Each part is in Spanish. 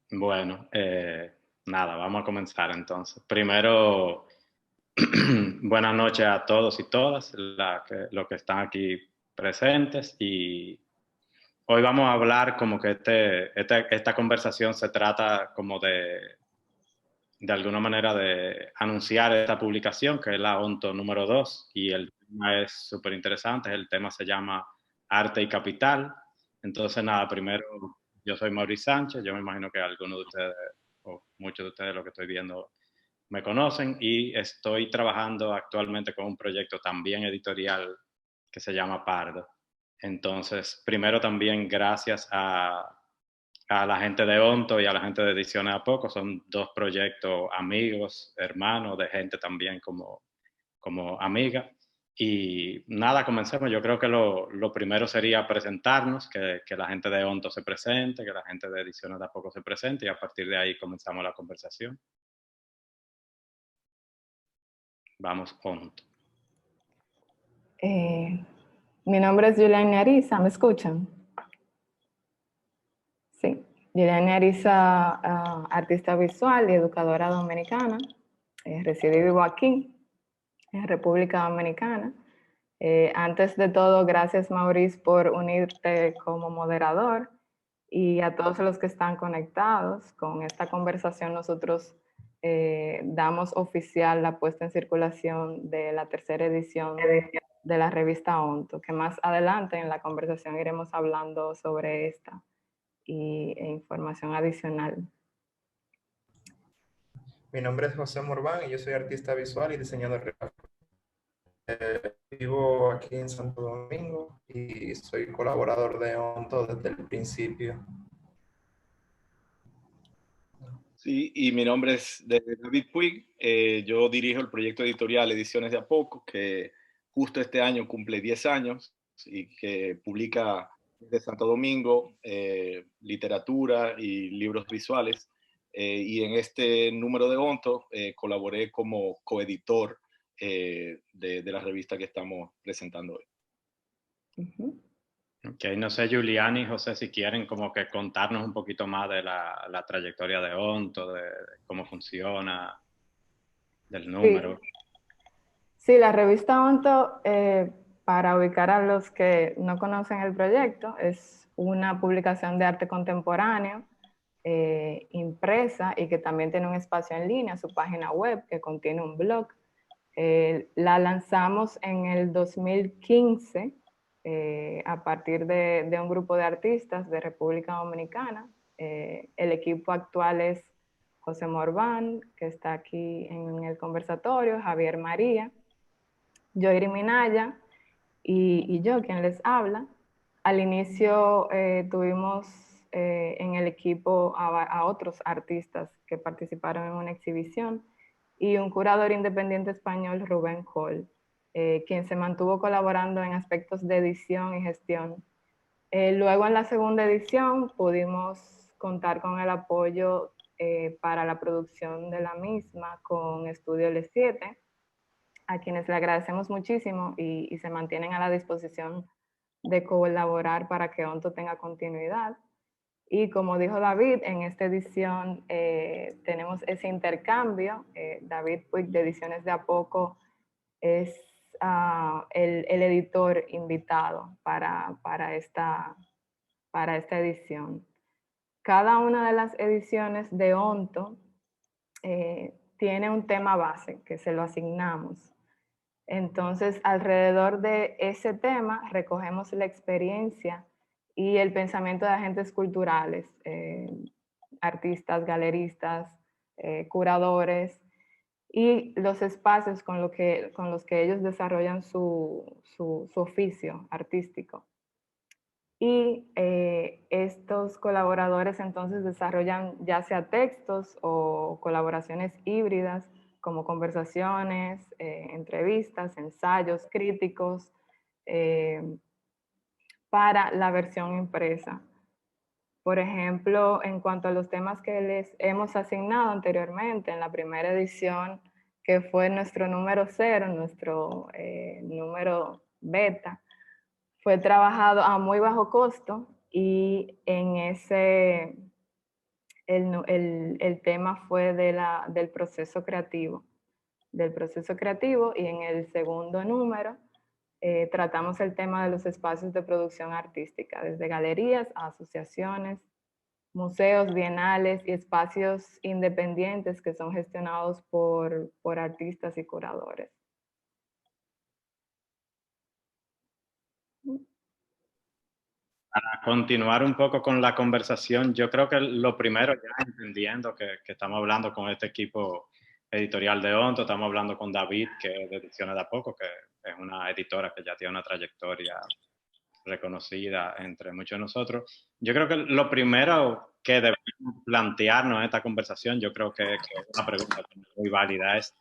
Bueno, nada, vamos a comenzar entonces. Primero, buenas noches a todos y todas los que están aquí presentes y hoy vamos a hablar como que esta conversación se trata como de alguna manera de anunciar esta publicación que es la ONTO número 2 y el tema es súper interesante, el tema se llama Arte y Capital. Entonces nada, primero yo soy Mauricio Sánchez, yo me imagino que algunos de ustedes o muchos de ustedes lo que estoy viendo me conocen y estoy trabajando actualmente con un proyecto también editorial que se llama Pardo. Entonces, primero también gracias a la gente de Onto y a la gente de Ediciones a Poco, son dos proyectos amigos, hermanos, de gente también como amiga. Y nada, comencemos. Yo creo que lo primero sería presentarnos, que la gente de Onto se presente, que la gente de Ediciones de a Poco se presente y a partir de ahí comenzamos la conversación. Vamos, Onto. Eh, Mi nombre es Juliana Ariza, ¿me escuchan? Sí, Juliana Ariza, artista visual y educadora dominicana. Resido y vivo aquí, en República Dominicana. Antes de todo, gracias Maurice por unirte como moderador y a todos los que están conectados. Con esta conversación nosotros damos oficial la puesta en circulación de la tercera edición de la revista Onto, que más adelante en la conversación iremos hablando sobre esta e información adicional. Mi nombre es José Morván y yo soy artista visual y diseñador gráfico. Vivo aquí en Santo Domingo y soy colaborador de Onto desde el principio. Sí, y mi nombre es David Puig. Yo dirijo el proyecto editorial Ediciones de a Poco, que justo este año cumple 10 años y que publica desde Santo Domingo literatura y libros visuales. Y en este número de Onto colaboré como coeditor de la revista que estamos presentando hoy. Ok, no sé, Julián y José, si quieren como que contarnos un poquito más de la trayectoria de Onto, de cómo funciona, del número. Sí, la revista Onto, para ubicar a los que no conocen el proyecto, es una publicación de arte contemporáneo impresa y que también tiene un espacio en línea, su página web, que contiene un blog. La lanzamos en el 2015 a partir de un grupo de artistas de República Dominicana. El equipo actual es José Morván, que está aquí en el conversatorio, Javier María, Joiri Minaya y yo, quien les habla. Al inicio tuvimos en el equipo a otros artistas que participaron en una exhibición y un curador independiente español, Rubén Cole, quien se mantuvo colaborando en aspectos de edición y gestión. Luego en la segunda edición pudimos contar con el apoyo para la producción de la misma con Estudio L7, a quienes le agradecemos muchísimo y se mantienen a la disposición de colaborar para que Onto tenga continuidad. Y como dijo David, en esta edición tenemos ese intercambio. David Puig de Ediciones de a Poco es el editor invitado para esta edición. Cada una de las ediciones de Onto tiene un tema base que se lo asignamos. Entonces, alrededor de ese tema recogemos la experiencia y el pensamiento de agentes culturales, artistas, galeristas, curadores y los espacios con los que ellos desarrollan su oficio artístico. Y estos colaboradores entonces desarrollan ya sea textos o colaboraciones híbridas como conversaciones, entrevistas, ensayos críticos para la versión impresa. Por ejemplo, en cuanto a los temas que les hemos asignado anteriormente en la primera edición, que fue nuestro número 0, nuestro número beta, fue trabajado a muy bajo costo y en el tema fue del proceso creativo. Y en el segundo número tratamos el tema de los espacios de producción artística, desde galerías a asociaciones, museos, bienales y espacios independientes que son gestionados por artistas y curadores. Para continuar un poco con la conversación, yo creo que lo primero, ya entendiendo que estamos hablando con este equipo editorial de Onto, estamos hablando con David, que es de Ediciones de a Poco, que es una editora que ya tiene una trayectoria reconocida entre muchos de nosotros. Yo creo que lo primero que debemos plantearnos en esta conversación, yo creo que es una pregunta muy válida, es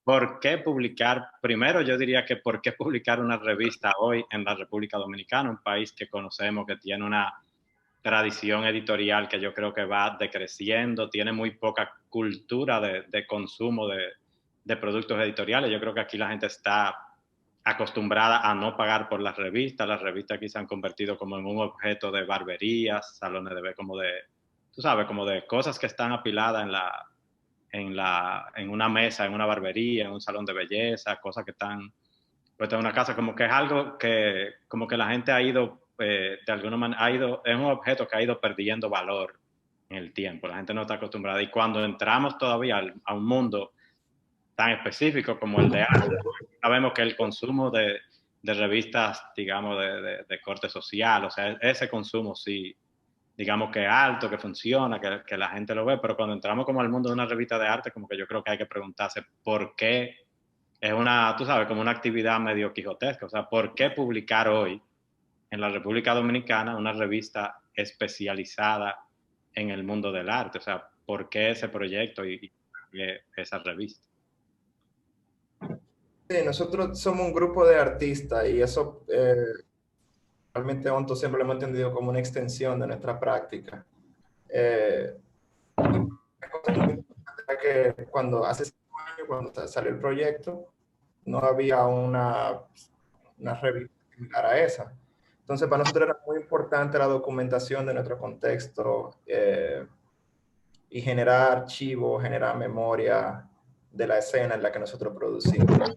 ¿por qué publicar? Primero yo diría que ¿por qué publicar una revista hoy en la República Dominicana, un país que conocemos que tiene una tradición editorial que yo creo que va decreciendo, tiene muy poca cultura de consumo de productos editoriales? Yo creo que aquí la gente está acostumbrada a no pagar por las revistas aquí se han convertido como en un objeto de barberías, salones de como de, tú sabes, como de cosas que están apiladas en una mesa, en una barbería, en un salón de belleza, cosas que están puestas en una casa, como que es algo que, como que la gente ha ido, de alguna manera, es un objeto que ha ido perdiendo valor en el tiempo, la gente no está acostumbrada, y cuando entramos todavía a un mundo tan específico como el de arte, sabemos que el consumo de revistas, digamos, de corte social, o sea, ese consumo sí, digamos que es alto, que funciona, que la gente lo ve, pero cuando entramos como al mundo de una revista de arte, como que yo creo que hay que preguntarse por qué es una, tú sabes, como una actividad medio quijotesca, o sea, ¿por qué publicar hoy en la República Dominicana una revista especializada en el mundo del arte? O sea, ¿por qué ese proyecto y esa revista? Sí, nosotros somos un grupo de artistas y eso realmente Onto siempre lo hemos entendido como una extensión de nuestra práctica. Y una cosa muy importante era que cuando hace 5 años, cuando salió el proyecto, no había una revista similar a esa. Entonces, para nosotros era muy importante la documentación de nuestro contexto y generar archivos, generar memoria de la escena en la que nosotros producimos.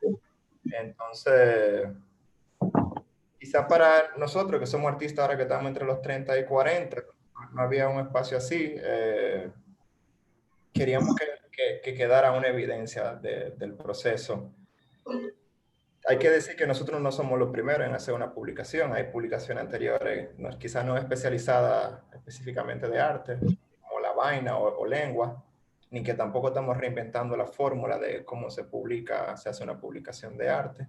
Entonces, quizá para nosotros que somos artistas ahora que estamos entre los 30 y 40, no había un espacio así. Queríamos que quedara una evidencia del proceso. Hay que decir que nosotros no somos los primeros en hacer una publicación. Hay publicaciones anteriores, quizás no especializadas específicamente de arte, como La Vaina o Lengua, ni que tampoco estamos reinventando la fórmula de cómo se publica, se hace una publicación de arte.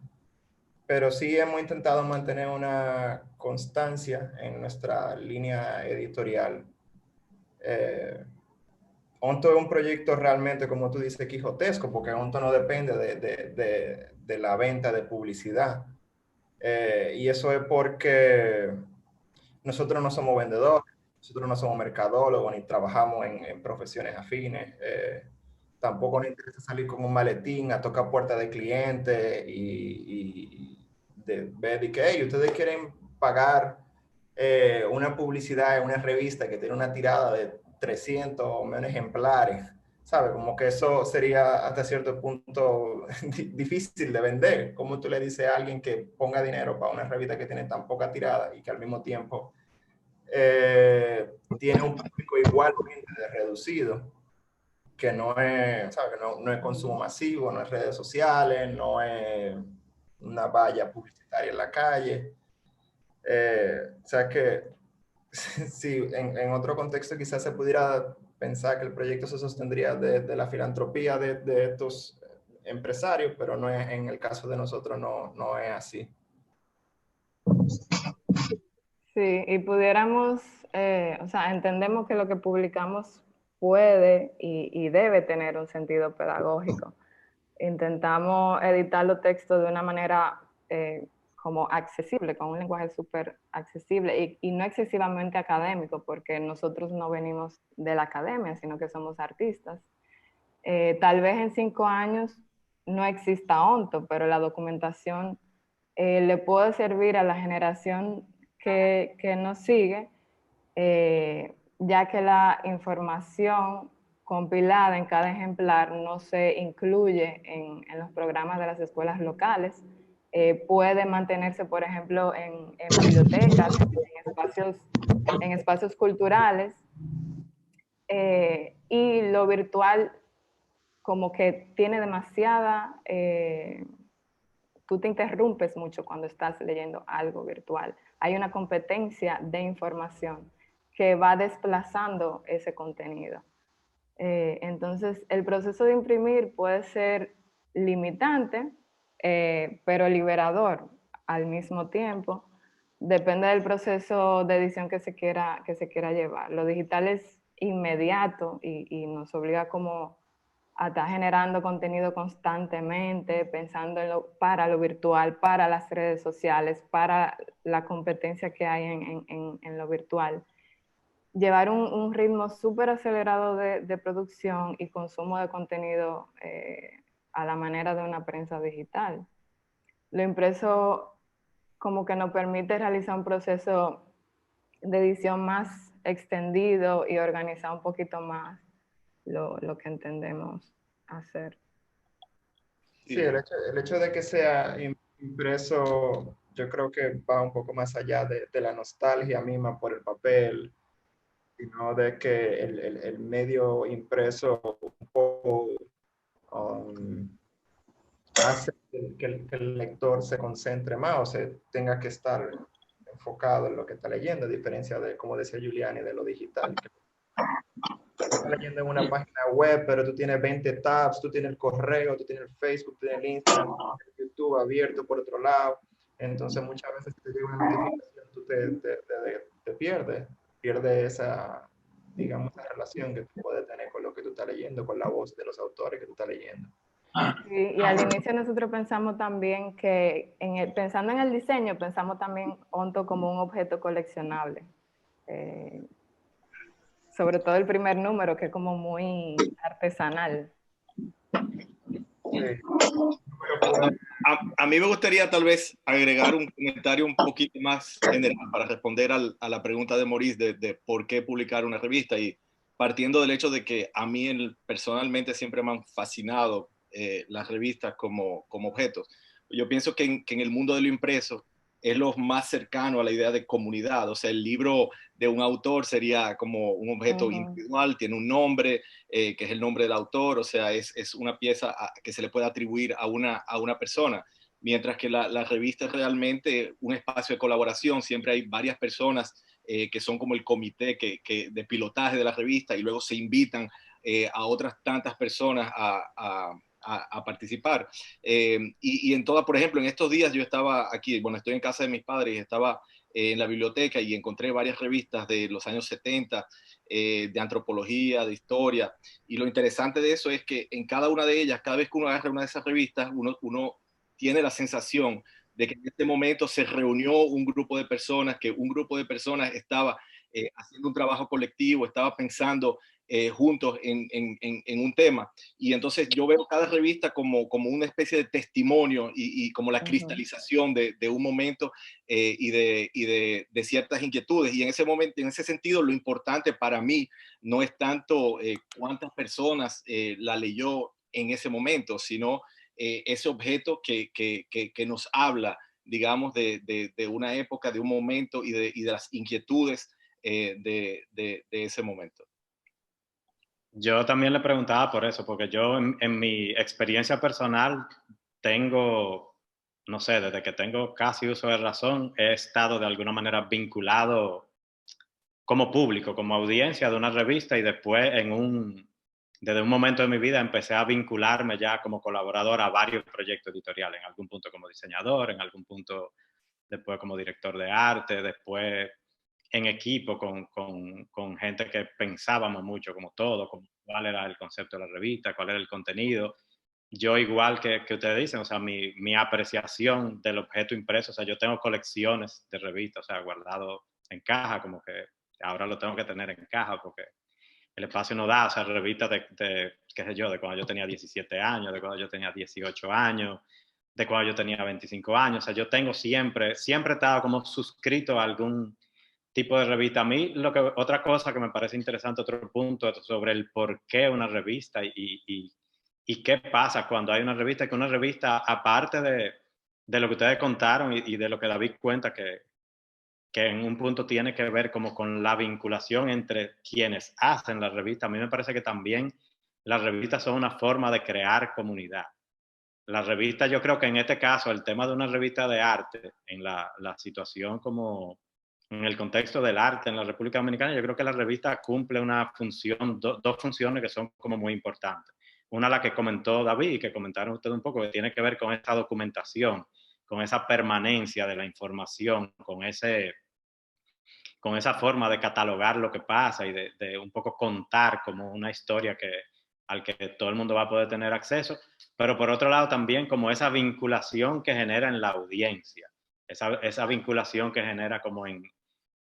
Pero sí hemos intentado mantener una constancia en nuestra línea editorial. Onto es un proyecto realmente, como tú dices, quijotesco, porque Onto no depende de la venta de publicidad. Y eso es porque nosotros no somos vendedores, nosotros no somos mercadólogos, ni trabajamos en profesiones afines. Tampoco nos interesa salir con un maletín a tocar puertas de clientes y ver de que hey, ustedes quieren pagar una publicidad en una revista que tiene una tirada de 300 o menos ejemplares, ¿sabes? Como que eso sería hasta cierto punto difícil de vender. ¿Cómo tú le dices a alguien que ponga dinero para una revista que tiene tan poca tirada y que al mismo tiempo tiene un público igualmente reducido, que no es, ¿sabes? Que no es consumo masivo, no es redes sociales, no es una valla publicitaria en la calle? O sea que sí, en otro contexto quizás se pudiera pensar que el proyecto se sostendría de la filantropía de estos empresarios, pero no es, en el caso de nosotros no es así. Sí, y pudiéramos, o sea, entendemos que lo que publicamos puede y debe tener un sentido pedagógico. Intentamos editar los textos de una manera como accesible, con un lenguaje súper accesible y no excesivamente académico, porque nosotros no venimos de la academia, sino que somos artistas. Tal vez en 5 años no exista Onto, pero la documentación le puede servir a la generación que nos sigue ya que la información compilada en cada ejemplar no se incluye en los programas de las escuelas locales. Puede mantenerse, por ejemplo, en bibliotecas, en espacios culturales, y lo virtual como que tiene demasiada, tú te interrumpes mucho cuando estás leyendo algo virtual. Hay una competencia de información que va desplazando ese contenido. Entonces, el proceso de imprimir puede ser limitante, pero liberador al mismo tiempo. Depende del proceso de edición que se quiera llevar. Lo digital es inmediato y nos obliga como a estar generando contenido constantemente, pensando para lo virtual, para las redes sociales, para la competencia que hay en lo virtual. Llevar un ritmo súper acelerado de producción y consumo de contenido a la manera de una prensa digital. Lo impreso como que nos permite realizar un proceso de edición más extendido y organizar un poquito más lo que entendemos hacer. Sí, el hecho de que sea impreso, yo creo que va un poco más allá de la nostalgia misma por el papel, sino de que el medio impreso un poco hace que el lector se concentre más o se tenga que estar enfocado en lo que está leyendo, a diferencia de, como decía Giuliani, de lo digital. Estás leyendo en una página web, pero tú tienes 20 tabs, tú tienes el correo, tú tienes el Facebook, tú tienes el Instagram, tú tienes el YouTube abierto por otro lado. Entonces muchas veces si te llega una notificación, tú te pierdes esa, digamos, esa relación que tú puedes tener con lo que tú estás leyendo, con la voz de los autores que tú estás leyendo. Y al inicio nosotros pensamos también que, pensando en el diseño, pensamos también Onto como un objeto coleccionable. Sobre todo el primer número, que es como muy artesanal. Sí. A mí me gustaría tal vez agregar un comentario un poquito más general para responder a la pregunta de Maurice de por qué publicar una revista, y partiendo del hecho de que a mí personalmente siempre me han fascinado las revistas como objetos. Yo pienso que en el mundo de lo impreso es lo más cercano a la idea de comunidad. O sea, el libro de un autor sería como un objeto individual, tiene un nombre, que es el nombre del autor, o sea, es una pieza que se le puede atribuir a una persona, mientras que la revista es realmente un espacio de colaboración. Siempre hay varias personas que son como el comité de pilotaje de la revista, y luego se invitan a otras tantas personas a participar. Y en toda, por ejemplo, en estos días yo estaba aquí, bueno, estoy en casa de mis padres, y estaba en la biblioteca y encontré varias revistas de los años 70, de antropología, de historia, y lo interesante de eso es que en cada una de ellas, cada vez que uno agarra una de esas revistas, uno tiene la sensación de que en este momento se reunió un grupo de personas, que un grupo de personas estaba haciendo un trabajo colectivo, estaba pensando juntos en un tema. Y entonces yo veo cada revista como una especie de testimonio y como la cristalización de un momento y de ciertas inquietudes. Y en ese momento, en ese sentido, lo importante para mí no es tanto cuántas personas la leyó en ese momento, sino ese objeto que nos habla, digamos, de una época, de un momento y de las inquietudes de ese momento. Yo también le preguntaba por eso, porque yo en mi experiencia personal tengo, no sé, desde que tengo casi uso de razón, he estado de alguna manera vinculado como público, como audiencia de una revista, y después desde un momento de mi vida empecé a vincularme ya como colaborador a varios proyectos editoriales, en algún punto como diseñador, en algún punto después como director de arte, después en equipo con gente que pensábamos mucho, como todo, como cuál era el concepto de la revista, cuál era el contenido. Yo igual que ustedes dicen, o sea, mi apreciación del objeto impreso, o sea, yo tengo colecciones de revistas, o sea, guardado en caja, como que ahora lo tengo que tener en caja porque el espacio no da, o sea, revistas qué sé yo, de cuando yo tenía 17 años, de cuando yo tenía 18 años, de cuando yo tenía 25 años, o sea, yo tengo siempre he estado como suscrito a tipo de revista. A mí, otra cosa que me parece interesante, otro punto, es sobre el por qué una revista y qué pasa cuando hay una revista, que una revista, aparte de lo que ustedes contaron y de lo que David cuenta, que en un punto tiene que ver como con la vinculación entre quienes hacen la revista, a mí me parece que también las revistas son una forma de crear comunidad. La revista, yo creo que en este caso, el tema de una revista de arte, en la situación como en el contexto del arte en la República Dominicana, yo creo que la revista cumple una función, dos funciones que son como muy importantes. Una, la que comentó David y que comentaron ustedes un poco, que tiene que ver con esta documentación, con esa permanencia de la información, con esa forma de catalogar lo que pasa y de un poco contar como una historia al que todo el mundo va a poder tener acceso, pero por otro lado también como esa vinculación que genera en la audiencia, esa vinculación que genera como en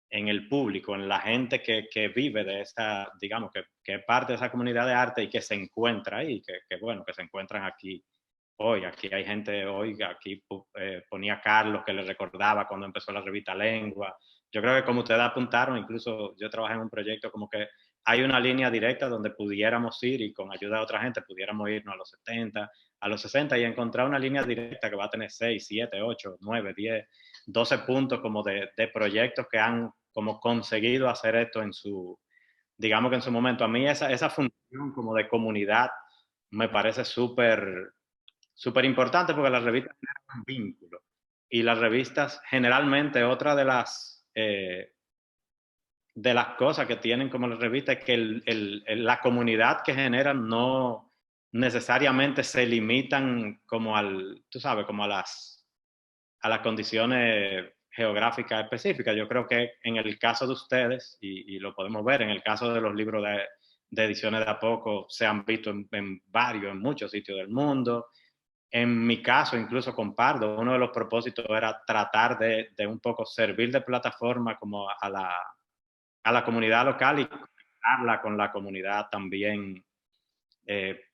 el público, en la gente que vive de esa, digamos, que es parte de esa comunidad de arte y que se encuentra ahí, bueno, que se encuentran aquí hoy. Aquí hay gente hoy, aquí ponía Carlos que le recordaba cuando empezó la revista Lengua. Yo creo que como ustedes apuntaron, incluso yo trabajé en un proyecto como que hay una línea directa donde pudiéramos ir y con ayuda de otra gente pudiéramos irnos a los 70, a los 60 y encontrar una línea directa que va a tener 6, 7, 8, 9, 10, 12 puntos como de proyectos que han como conseguido hacer esto en su, digamos que en su momento. A mí esa función como de comunidad me parece súper importante porque las revistas generan un vínculo. Y las revistas, generalmente, otra de las cosas que tienen como las revistas es que la comunidad que generan no necesariamente se limitan como tú sabes, como a las condiciones geográficas específicas. Yo creo que en el caso de ustedes, y lo podemos ver, en el caso de los libros de ediciones de a poco, se han visto en muchos sitios del mundo. En mi caso, incluso con Pardo, uno de los propósitos era tratar de un poco servir de plataforma como a la comunidad local y conectarla con la comunidad también,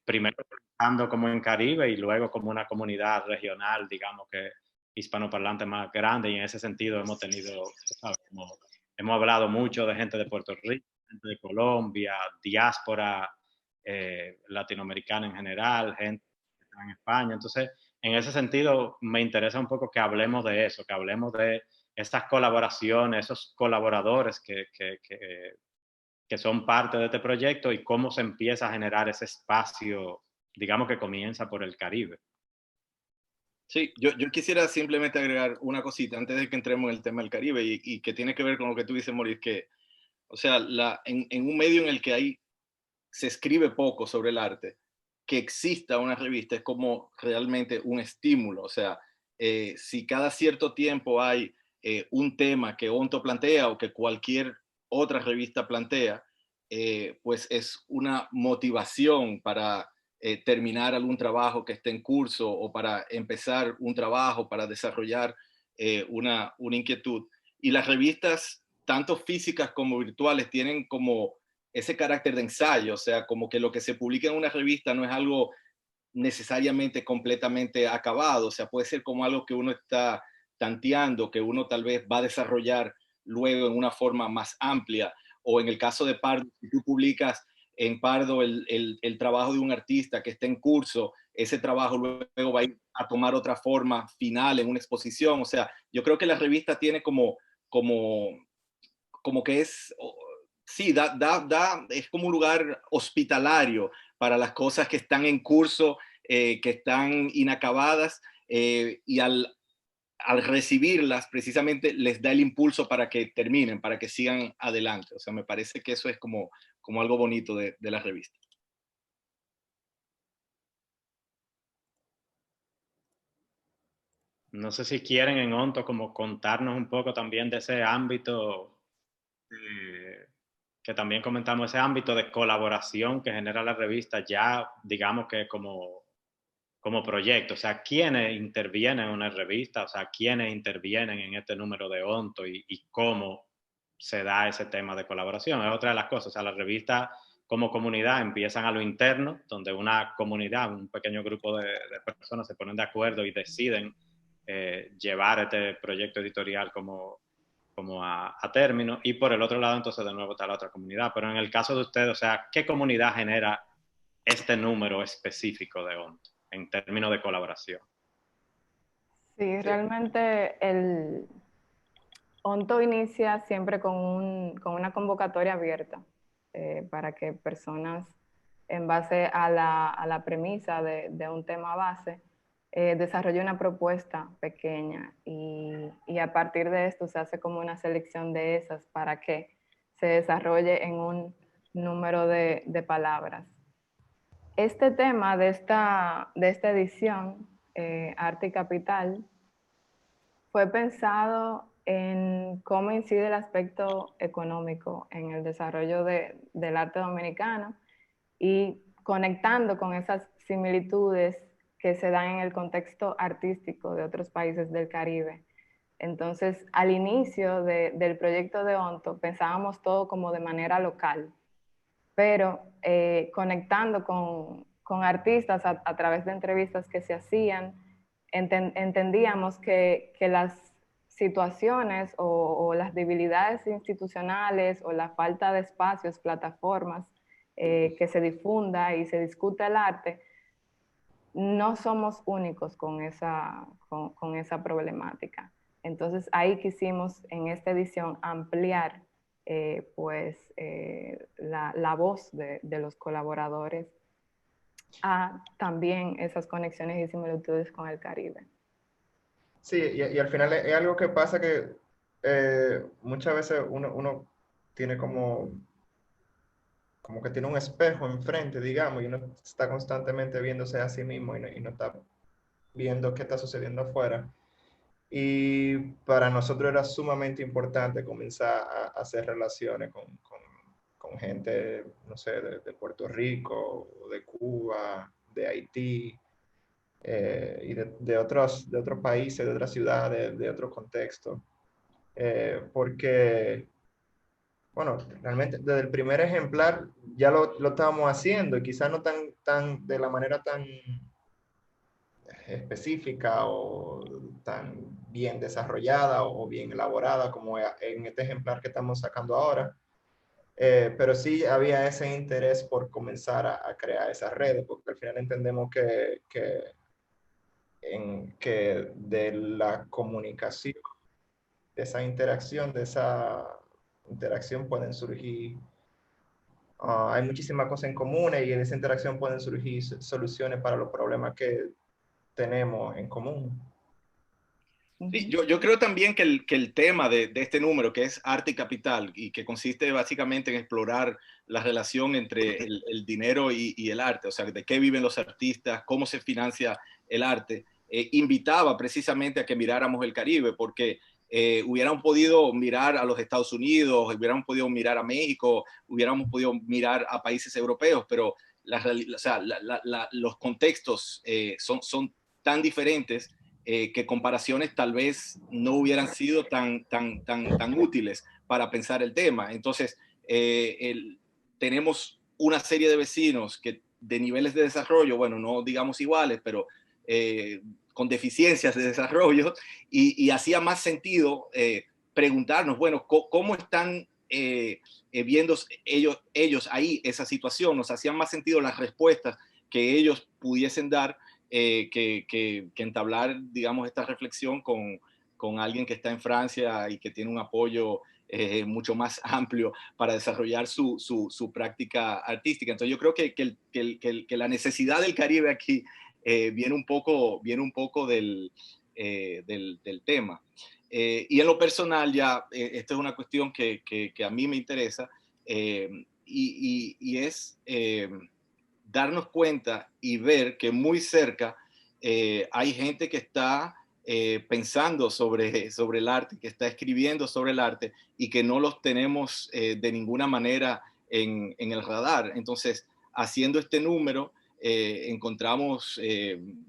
primero pensando como en Caribe y luego como una comunidad regional, digamos que hispanoparlante más grande, y en ese sentido hemos tenido, ¿sabes? Hemos hablado mucho de gente de Puerto Rico, gente de Colombia, diáspora latinoamericana en general, gente en España. Entonces, en ese sentido, me interesa un poco que hablemos de eso, que hablemos de estas colaboraciones, esos colaboradores que son parte de este proyecto y cómo se empieza a generar ese espacio, digamos que comienza por el Caribe. Sí, yo quisiera simplemente agregar una cosita antes de que entremos en el tema del Caribe y que tiene que ver con lo que tú dices, Maurice, que, o sea, en un medio en el que se escribe poco sobre el arte, que exista una revista es como realmente un estímulo. O sea, si cada cierto tiempo hay un tema que Onto plantea o que cualquier otra revista plantea, pues es una motivación para terminar algún trabajo que esté en curso o para empezar un trabajo, para desarrollar una inquietud. Y las revistas, tanto físicas como virtuales, tienen como ese carácter de ensayo, o sea, como que lo que se publica en una revista no es algo necesariamente completamente acabado, o sea, puede ser como algo que uno está tanteando, que uno tal vez va a desarrollar luego en una forma más amplia, o en el caso de Pardo, si tú publicas en Pardo el trabajo de un artista que está en curso, ese trabajo luego va a ir a tomar otra forma final en una exposición. O sea, yo creo que la revista tiene como que es, sí, es como un lugar hospitalario para las cosas que están en curso, que están inacabadas, y al recibirlas precisamente les da el impulso para que terminen, para que sigan adelante. O sea, me parece que eso es como algo bonito de la revista. No sé si quieren en Onto como contarnos un poco también de ese ámbito, que también comentamos, ese ámbito de colaboración que genera la revista ya, digamos que como proyecto. O sea, quiénes intervienen en una revista, o sea, quiénes intervienen en este número de Onto y cómo se da ese tema de colaboración. Es otra de las cosas. O sea, las revistas como comunidad empiezan a lo interno, donde una comunidad, un pequeño grupo de personas se ponen de acuerdo y deciden llevar este proyecto editorial como a término, y por el otro lado entonces de nuevo está la otra comunidad. Pero en el caso de ustedes, o sea, ¿qué comunidad genera este número específico de ONTO en términos de colaboración? Sí, realmente el ONTO inicia siempre con una convocatoria abierta para que personas, en base a la premisa de un tema base, desarrolle una propuesta pequeña y a partir de esto se hace como una selección de esas para que se desarrolle en un número de palabras. Este tema de esta edición, Arte y Capital, fue pensado en cómo incide el aspecto económico en el desarrollo del arte dominicano y conectando con esas similitudes que se dan en el contexto artístico de otros países del Caribe. Entonces, al inicio del proyecto de ONTO, pensábamos todo como de manera local, pero conectando con artistas a través de entrevistas que se hacían, entendíamos que las situaciones o las debilidades institucionales o la falta de espacios, plataformas, que se difunda y se discuta el arte, no somos únicos con esa problemática. Entonces ahí quisimos en esta edición ampliar la voz de los colaboradores a también esas conexiones y similitudes con el Caribe. Sí, y al final es algo que pasa que muchas veces uno tiene como que tiene un espejo enfrente, digamos, y uno está constantemente viéndose a sí mismo y no está viendo qué está sucediendo afuera. Y para nosotros era sumamente importante comenzar a hacer relaciones con gente, no sé, de Puerto Rico, de Cuba, de Haití, y de otros países, de otras ciudades, de otros contextos. Porque, bueno, realmente desde el primer ejemplar ya lo estábamos haciendo y quizás no de la manera tan específica o tan bien desarrollada o bien elaborada como en este ejemplar que estamos sacando ahora. Pero sí había ese interés por comenzar a crear esas redes, porque al final entendemos que de la comunicación, de esa interacción pueden surgir, hay muchísimas cosas en común y en esa interacción pueden surgir soluciones para los problemas que tenemos en común. Sí, yo creo también que el tema de este número, que es arte y capital, y que consiste básicamente en explorar la relación entre el dinero y el arte, o sea, de qué viven los artistas, cómo se financia el arte, invitaba precisamente a que miráramos el Caribe, porque hubiéramos podido mirar a los Estados Unidos, hubiéramos podido mirar a México, hubiéramos podido mirar a países europeos, pero los contextos son tan diferentes que comparaciones tal vez no hubieran sido tan útiles para pensar el tema. Entonces, tenemos una serie de vecinos que de niveles de desarrollo, bueno, no digamos iguales, pero con deficiencias de desarrollo, y hacía más sentido preguntarnos, bueno, ¿cómo están viendo ellos ahí esa situación? Nos hacían más sentido las respuestas que ellos pudiesen dar que entablar, digamos, esta reflexión con alguien que está en Francia y que tiene un apoyo mucho más amplio para desarrollar su práctica artística. Entonces yo creo que la necesidad del Caribe aquí viene un poco del tema. Y en lo personal ya, esta es una cuestión que a mí me interesa y es darnos cuenta y ver que muy cerca hay gente que está pensando sobre el arte, que está escribiendo sobre el arte y que no los tenemos de ninguna manera en el radar. Entonces, haciendo este número, encontramos,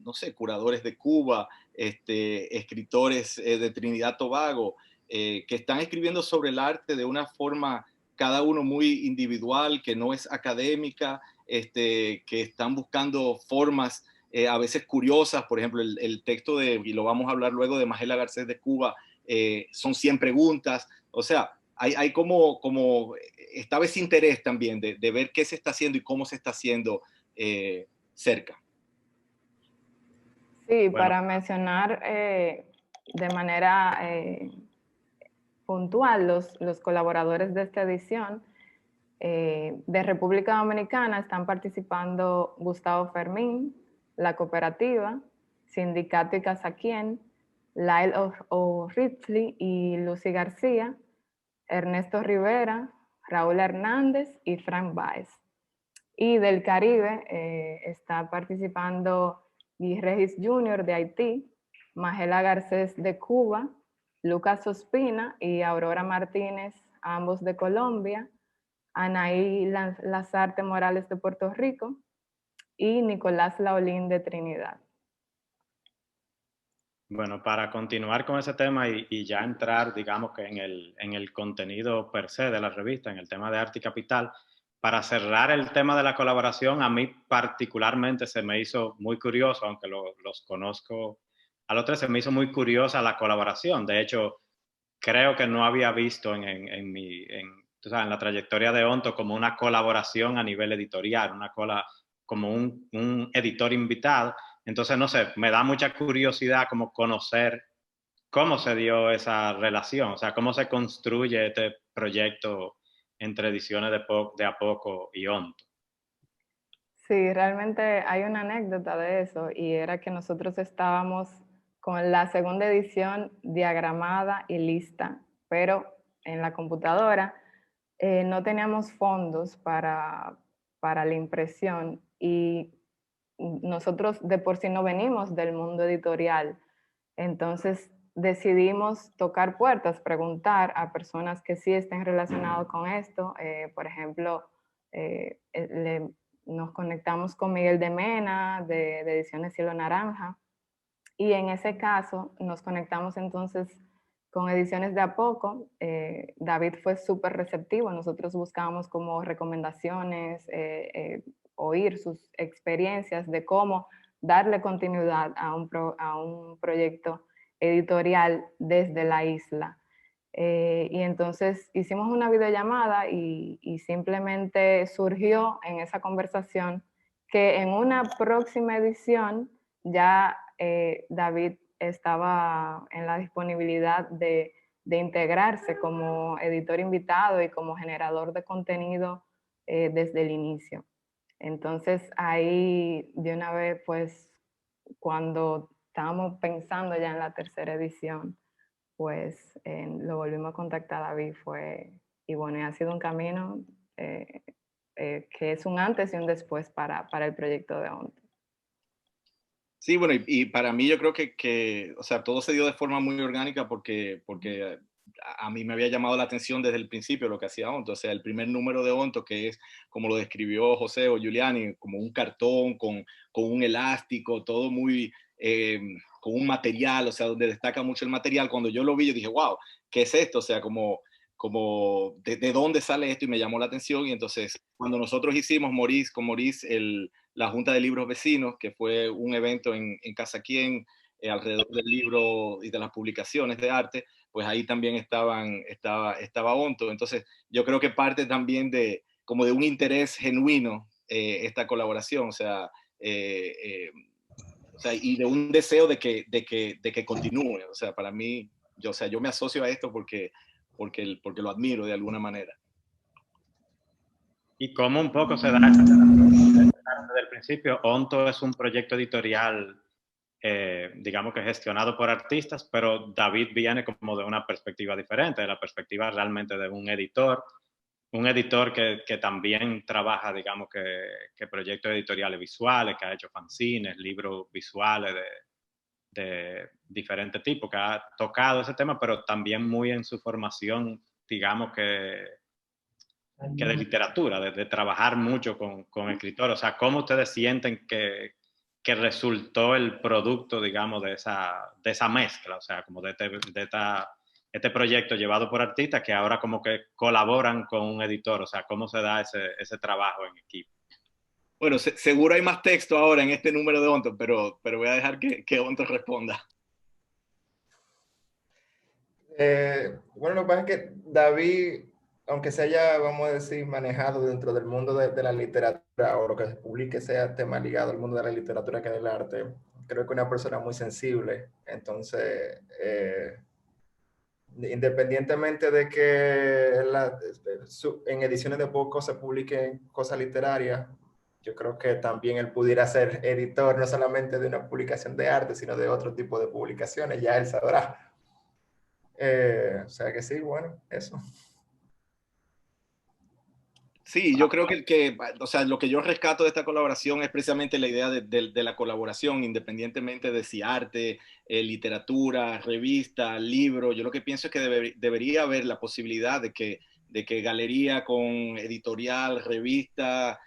no sé, curadores de Cuba, escritores de Trinidad Tobago, que están escribiendo sobre el arte de una forma cada uno muy individual, que no es académica, que están buscando formas a veces curiosas. Por ejemplo, el texto y lo vamos a hablar luego, de Magela Garcés de Cuba, son 100 preguntas, o sea, hay como esta vez interés también de ver qué se está haciendo y cómo se está haciendo cerca. Sí, Bueno, para mencionar de manera puntual los colaboradores de esta edición, de República Dominicana están participando Gustavo Fermín, La Cooperativa, Sindicato y Casaquien, Lyle O'Ripley y Lucy García, Ernesto Rivera, Raúl Hernández y Frank Baez. Y del Caribe está participando Guy Regis Jr. de Haití, Magela Garcés de Cuba, Lucas Ospina y Aurora Martínez, ambos de Colombia, Anaí Lazarte Morales de Puerto Rico y Nicolás Laolín de Trinidad. bueno, para continuar con ese tema y ya entrar, digamos que en el contenido per se de la revista, en el tema de arte y capital, para cerrar el tema de la colaboración, a mí particularmente se me hizo muy curioso, aunque los conozco a los tres, se me hizo muy curiosa la colaboración. De hecho, creo que no había visto tú sabes, en la trayectoria de Onto como una colaboración a nivel editorial, como un editor invitado. Entonces, no sé, me da mucha curiosidad como conocer cómo se dio esa relación, o sea, cómo se construye este proyecto entre ediciones de A Poco y Onto. Sí, realmente hay una anécdota de eso y era que nosotros estábamos con la segunda edición diagramada y lista, pero en la computadora no teníamos fondos para la impresión y nosotros de por sí no venimos del mundo editorial, entonces decidimos tocar puertas, preguntar a personas que sí estén relacionadas con esto, por ejemplo, nos conectamos con Miguel de Mena de Ediciones Cielo Naranja y en ese caso nos conectamos entonces con Ediciones de A Poco. David fue súper receptivo, nosotros buscábamos como recomendaciones, oír sus experiencias de cómo darle continuidad a un proyecto editorial desde la isla. Y entonces hicimos una videollamada y simplemente surgió en esa conversación que en una próxima edición ya David estaba en la disponibilidad de integrarse como editor invitado y como generador de contenido desde el inicio. Entonces ahí de una vez, pues cuando estábamos pensando ya en la tercera edición, pues lo volvimos a contactar a David, y bueno, ha sido un camino que es un antes y un después para el proyecto de Onto. Sí, bueno, y para mí yo creo que, o sea, todo se dio de forma muy orgánica porque a mí me había llamado la atención desde el principio lo que hacía Onto. O sea, el primer número de Onto, que es como lo describió José o Giuliani, como un cartón con un elástico, todo muy, con un material, o sea, donde destaca mucho el material. Cuando yo lo vi, yo dije, wow, ¿qué es esto? O sea, como de dónde sale esto, y me llamó la atención. Y entonces, cuando nosotros hicimos con Maurice la Junta de Libros Vecinos, que fue un evento en Casaquien, alrededor del libro y de las publicaciones de arte, pues ahí también estaba Onto. Entonces, yo creo que parte también como de un interés genuino esta colaboración, o sea, y de un deseo de que continúe. O sea, para mí, yo me asocio a esto porque lo admiro de alguna manera. Y cómo un poco se da desde el principio. Onto es un proyecto editorial, digamos que gestionado por artistas, pero David viene como de una perspectiva diferente, de la perspectiva realmente de un editor que también trabaja, digamos que proyectos editoriales visuales, que ha hecho fanzines, libros visuales de diferentes tipos, que ha tocado ese tema, pero también muy en su formación, digamos que de literatura, de trabajar mucho con escritores. O sea, ¿cómo ustedes sienten que resultó el producto, digamos, de esa mezcla? O sea, como de este proyecto llevado por artistas que ahora como que colaboran con un editor. O sea, ¿cómo se da ese trabajo en equipo? Bueno, seguro hay más texto ahora en este número de Onto, pero voy a dejar que Onto responda. Bueno, lo que pasa es que David, aunque se haya, vamos a decir, manejado dentro del mundo de la literatura, o lo que se publique sea tema ligado al mundo de la literatura que del arte, creo que una persona muy sensible. Entonces, independientemente de que en ediciones de poco se publiquen cosas literarias, yo creo que también él pudiera ser editor no solamente de una publicación de arte, sino de otro tipo de publicaciones, ya él sabrá. O sea que sí, bueno, eso. Sí, yo creo o sea, lo que yo rescato de esta colaboración es precisamente la idea de la colaboración, independientemente de si arte, literatura, revista, libro. Yo lo que pienso es que debería haber la posibilidad de que galería con editorial, revista,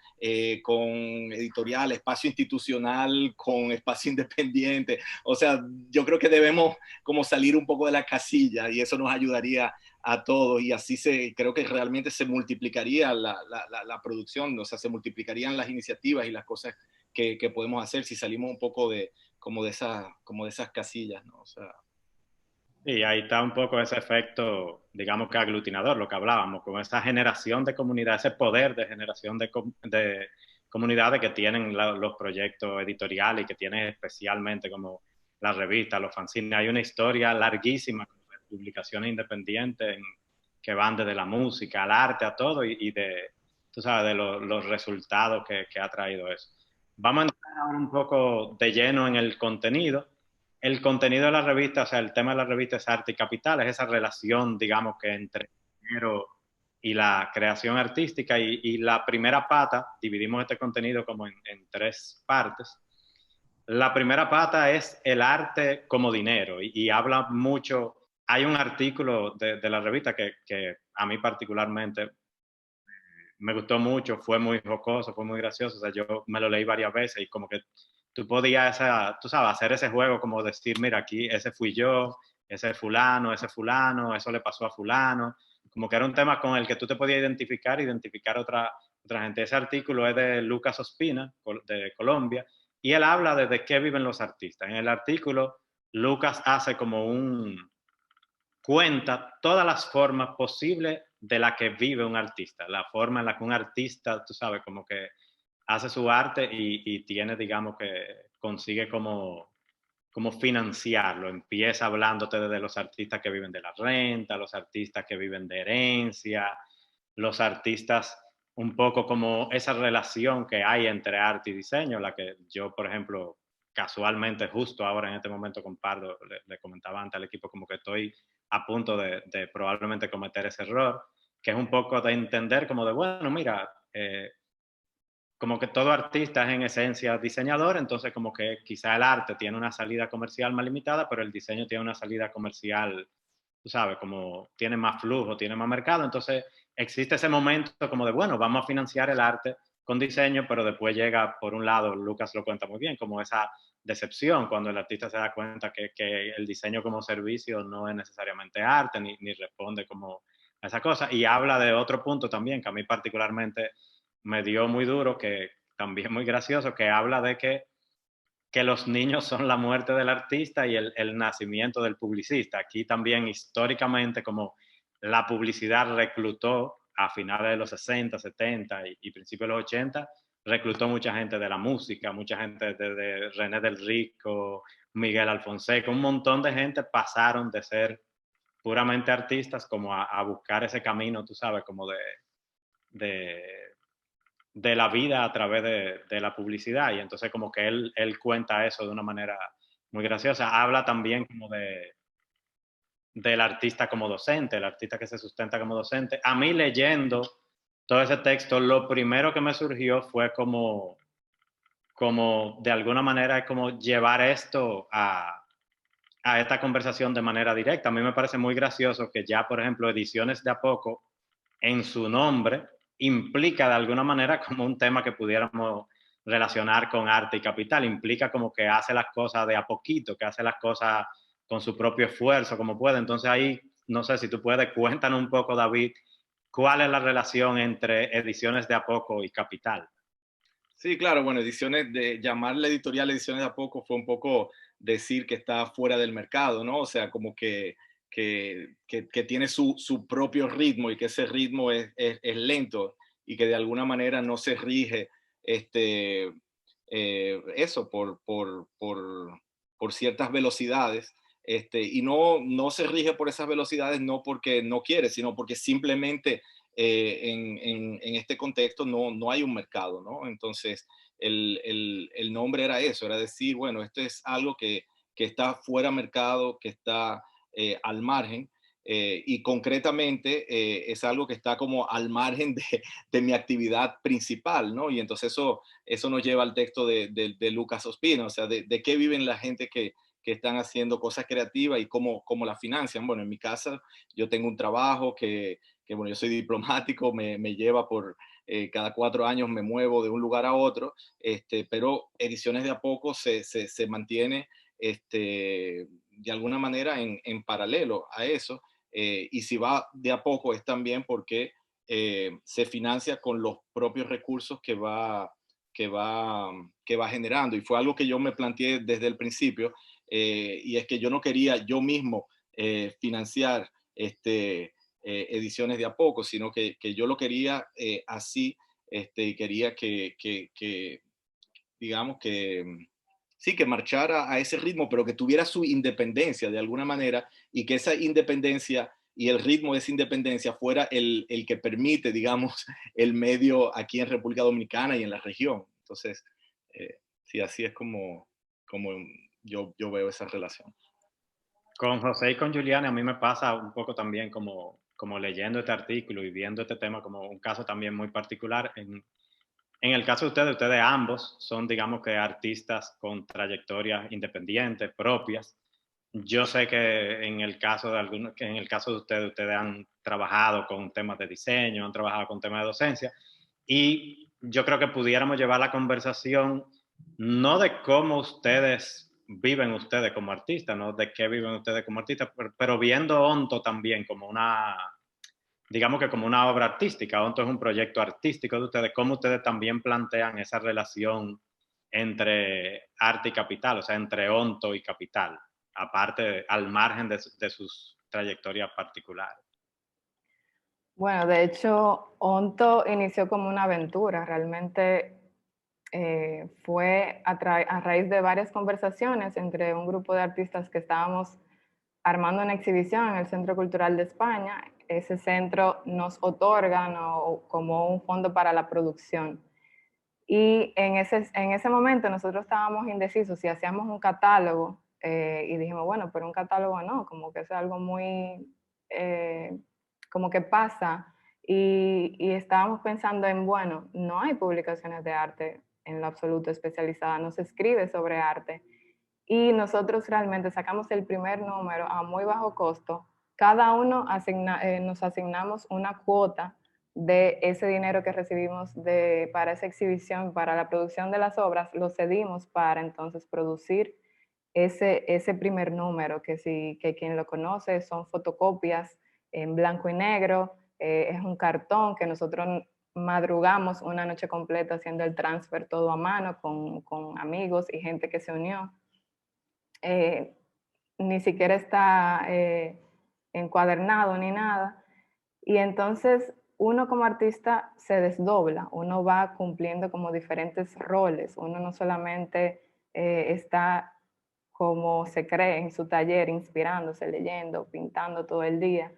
con editorial, espacio institucional, con espacio independiente. O sea, yo creo que debemos como salir un poco de la casilla y eso nos ayudaría a todos y así creo que realmente se multiplicaría la producción, o sea, se multiplicarían las iniciativas y las cosas que podemos hacer si salimos un poco como de esas casillas, ¿no? O sea, Y ahí está un poco ese efecto, digamos que aglutinador, lo que hablábamos, con esa generación de comunidad, ese poder de generación de comunidades que tienen los proyectos editoriales y que tienen especialmente como las revistas, los fanzines. Hay una historia larguísima de publicaciones independientes que van desde la música, al arte, a todo y de, tú sabes, de los resultados que ha traído eso. Vamos a entrar ahora un poco de lleno en el contenido. El contenido de la revista, o sea, el tema de la revista es arte y capital, es esa relación, digamos, que entre el dinero y la creación artística. Y la primera pata, dividimos este contenido como en tres partes. La primera pata es el arte como dinero y habla mucho. Hay un artículo de la revista que a mí particularmente me gustó mucho, fue muy jocoso, fue muy gracioso. O sea, yo me lo leí varias veces y como que tú podías, tú sabes, hacer ese juego como decir, mira, aquí ese fui yo, ese fulano, eso le pasó a fulano. Como que era un tema con el que tú te podías identificar otra gente. Ese artículo es de Lucas Ospina, de Colombia, y él habla de qué viven los artistas. En el artículo, Lucas hace como cuenta todas las formas posibles de la que vive un artista, la forma en la que un artista, tú sabes, como que hace su arte y tiene, digamos, que consigue como financiarlo. Empieza hablándote de los artistas que viven de la renta, los artistas que viven de herencia, los artistas un poco como esa relación que hay entre arte y diseño, la que yo, por ejemplo, casualmente justo ahora en este momento comparto, le comentaba antes al equipo como que estoy a punto de probablemente cometer ese error, que es un poco de entender como de, bueno, mira, como que todo artista es en esencia diseñador, entonces como que quizá el arte tiene una salida comercial más limitada, pero el diseño tiene una salida comercial, tú sabes, como tiene más flujo, tiene más mercado, entonces existe ese momento como de, bueno, vamos a financiar el arte con diseño, pero después llega, por un lado, Lucas lo cuenta muy bien, como esa decepción cuando el artista se da cuenta que el diseño como servicio no es necesariamente arte, ni responde como a esa cosa, y habla de otro punto también que a mí particularmente me dio muy duro, que también muy gracioso, que habla de que los niños son la muerte del artista y el nacimiento del publicista. Aquí también históricamente como la publicidad reclutó a finales de los 60, 70 y principios de los 80, reclutó mucha gente de la música, mucha gente de René del Rico, Miguel Alfonseca, un montón de gente pasaron de ser puramente artistas como a buscar ese camino, tú sabes, como de, de la vida a través de la publicidad. Y entonces como que él cuenta eso de una manera muy graciosa. Habla también como del artista como docente, el artista que se sustenta como docente. A mí leyendo todo ese texto, lo primero que me surgió fue como de alguna manera como llevar esto a esta conversación de manera directa. A mí me parece muy gracioso que ya, por ejemplo, Ediciones de a poco, en su nombre, implica de alguna manera como un tema que pudiéramos relacionar con arte y capital. Implica como que hace las cosas de a poquito, que hace las cosas con su propio esfuerzo, como puede. Entonces ahí, no sé si tú puedes, cuéntanos un poco, David, cuál es la relación entre Ediciones de a poco y capital. sí, claro, bueno, llamarle editorial Ediciones de a poco fue un poco decir que está fuera del mercado, ¿no? O sea, como que que tiene su propio ritmo y que ese ritmo es lento y que de alguna manera no se rige eso por ciertas velocidades. Y no se rige por esas velocidades no porque no quiere, sino porque simplemente en este contexto no hay un mercado, ¿no? Entonces, el nombre era eso, era decir, bueno, esto es algo que está fuera de mercado, que está al margen, y concretamente es algo que está como al margen de mi actividad principal, ¿no? Y entonces eso nos lleva al texto de Lucas Ospina, o sea, de qué viven la gente que están haciendo cosas creativas y cómo la financian. Bueno, en mi casa yo tengo un trabajo bueno, yo soy diplomático, me lleva por cada 4 años me muevo de un lugar a otro, pero Ediciones de a poco se mantiene de alguna manera en paralelo a eso, y si va de a poco es también porque se financia con los propios recursos que va generando, y fue algo que yo me planteé desde el principio, y es que yo no quería yo mismo financiar Ediciones de a poco, sino que yo lo quería así, y quería que digamos sí, que marchara a ese ritmo, pero que tuviera su independencia de alguna manera, y que esa independencia y el ritmo de esa independencia fuera el que permite, digamos, el medio aquí en República Dominicana y en la región. Entonces, sí, así es como yo veo esa relación. Con José y con Juliana a mí me pasa un poco también como leyendo este artículo y viendo este tema como un caso también muy particular. En el caso de ustedes ambos son, digamos que, artistas con trayectorias independientes, propias. Yo sé que en el caso de algunos, que en el caso de ustedes han trabajado con temas de diseño, han trabajado con temas de docencia, y yo creo que pudiéramos llevar la conversación no de cómo viven ustedes como artistas, no de qué viven ustedes como artistas, pero viendo Onto también como digamos que como una obra artística. Onto es un proyecto artístico de ustedes. ¿Cómo ustedes también plantean esa relación entre arte y capital, o sea, entre Onto y capital, aparte, al margen de sus trayectorias particulares? Bueno, de hecho, Onto inició como una aventura. Realmente fue a raíz de varias conversaciones entre un grupo de artistas que estábamos armando una exhibición en el Centro Cultural de España. Ese centro nos otorga como un fondo para la producción. Y en ese momento nosotros estábamos indecisos si hacíamos un catálogo, y dijimos, bueno, pero un catálogo no, como que es algo muy, como que pasa. Y estábamos pensando en, bueno, no hay publicaciones de arte en lo absoluto especializada, no se escribe sobre arte. Y nosotros realmente sacamos el primer número a muy bajo costo. Cada uno nos asignamos una cuota de ese dinero que recibimos para esa exhibición, para la producción de las obras, lo cedimos para entonces producir ese primer número, que quien lo conoce son fotocopias en blanco y negro, es un cartón que nosotros madrugamos una noche completa haciendo el transfer todo a mano con amigos y gente que se unió. Ni siquiera está encuadernado ni nada. Y entonces uno como artista se desdobla, uno va cumpliendo como diferentes roles, uno no solamente está como se cree en su taller, inspirándose, leyendo, pintando todo el día,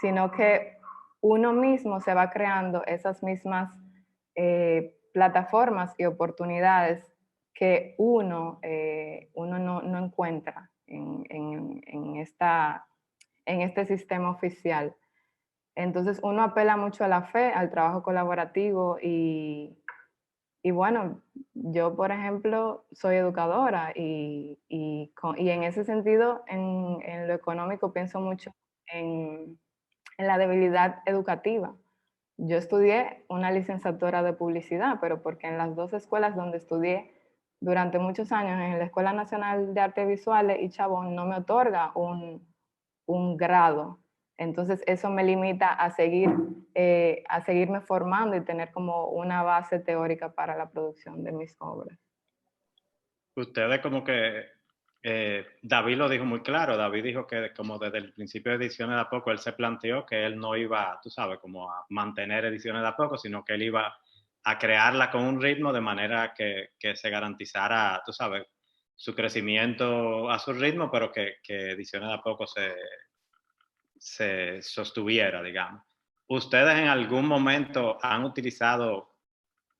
sino que uno mismo se va creando esas mismas plataformas y oportunidades que uno no encuentra en este sistema oficial. Entonces uno apela mucho a la fe, al trabajo colaborativo y bueno, yo por ejemplo soy educadora y en ese sentido en lo económico pienso mucho en la debilidad educativa. Yo estudié una licenciatura de publicidad, pero porque en las dos escuelas donde estudié durante muchos años, en la Escuela Nacional de Artes Visuales y Chabón, no me otorga un grado. Entonces eso me limita a seguirme formando y tener como una base teórica para la producción de mis obras. Ustedes como que David lo dijo muy claro. David dijo que como desde el principio de Ediciones de a Poco, él se planteó que él no iba, tú sabes, como a mantener Ediciones de a Poco, sino que él iba a crearla con un ritmo de manera que se garantizara, tú sabes, su crecimiento a su ritmo, pero que Ediciones de a Poco se sostuviera, digamos. ¿Ustedes en algún momento han utilizado,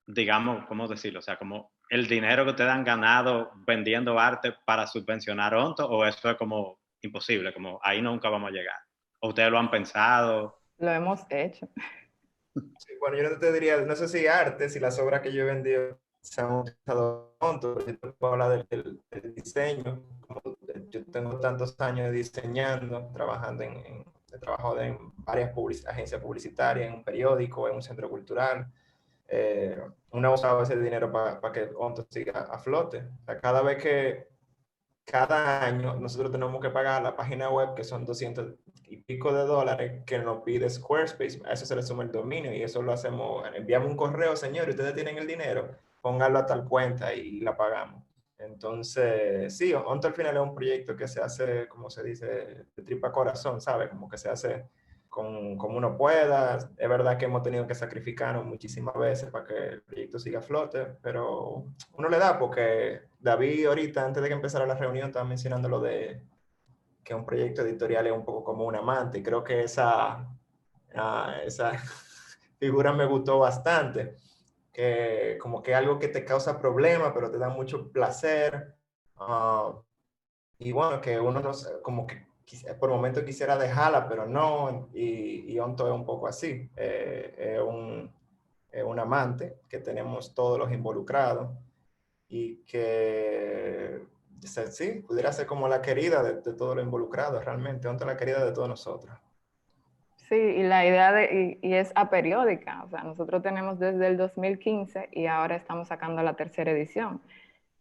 digamos, cómo decirlo, o sea, como el dinero que ustedes han ganado vendiendo arte para subvencionar Onto, o eso es como imposible, como ahí nunca vamos a llegar? ¿O ustedes lo han pensado? Lo hemos hecho. Sí, bueno, yo no te diría, no sé si arte, si las obras que yo he vendido se han utilizado pronto, pero yo te puedo hablar del diseño. Como yo tengo tantos años diseñando, trabajando he trabajado en varias agencias publicitarias, en un periódico, en un centro cultural. Uno ha usado ese dinero para que Onto siga a flote. O sea, cada año nosotros tenemos que pagar la página web, que son 200 y pico de dólares que nos pide Squarespace. A eso se le suma el dominio y eso lo hacemos, enviamos un correo, señor, ustedes tienen el dinero, pónganlo a tal cuenta y la pagamos. Entonces, sí, Onto al final es un proyecto que se hace, como se dice, de tripa corazón, ¿sabe? Como que se hace como uno pueda. Es verdad que hemos tenido que sacrificarnos muchísimas veces para que el proyecto siga a flote, pero uno le da porque David ahorita, antes de que empezara la reunión, estaba mencionando lo de que un proyecto editorial es un poco como un amante, y creo que esa figura me gustó bastante, que como que algo que te causa problemas, pero te da mucho placer. Y bueno, que uno no como que por momentos quisiera dejarla, pero no, y Onto es un poco así, es un amante que tenemos todos los involucrados y que sí, pudiera ser como la querida de todos los involucrados, realmente, Onto es la querida de todos nosotros. Sí, y la idea y es aperiódica, o sea, nosotros tenemos desde el 2015 y ahora estamos sacando la tercera edición.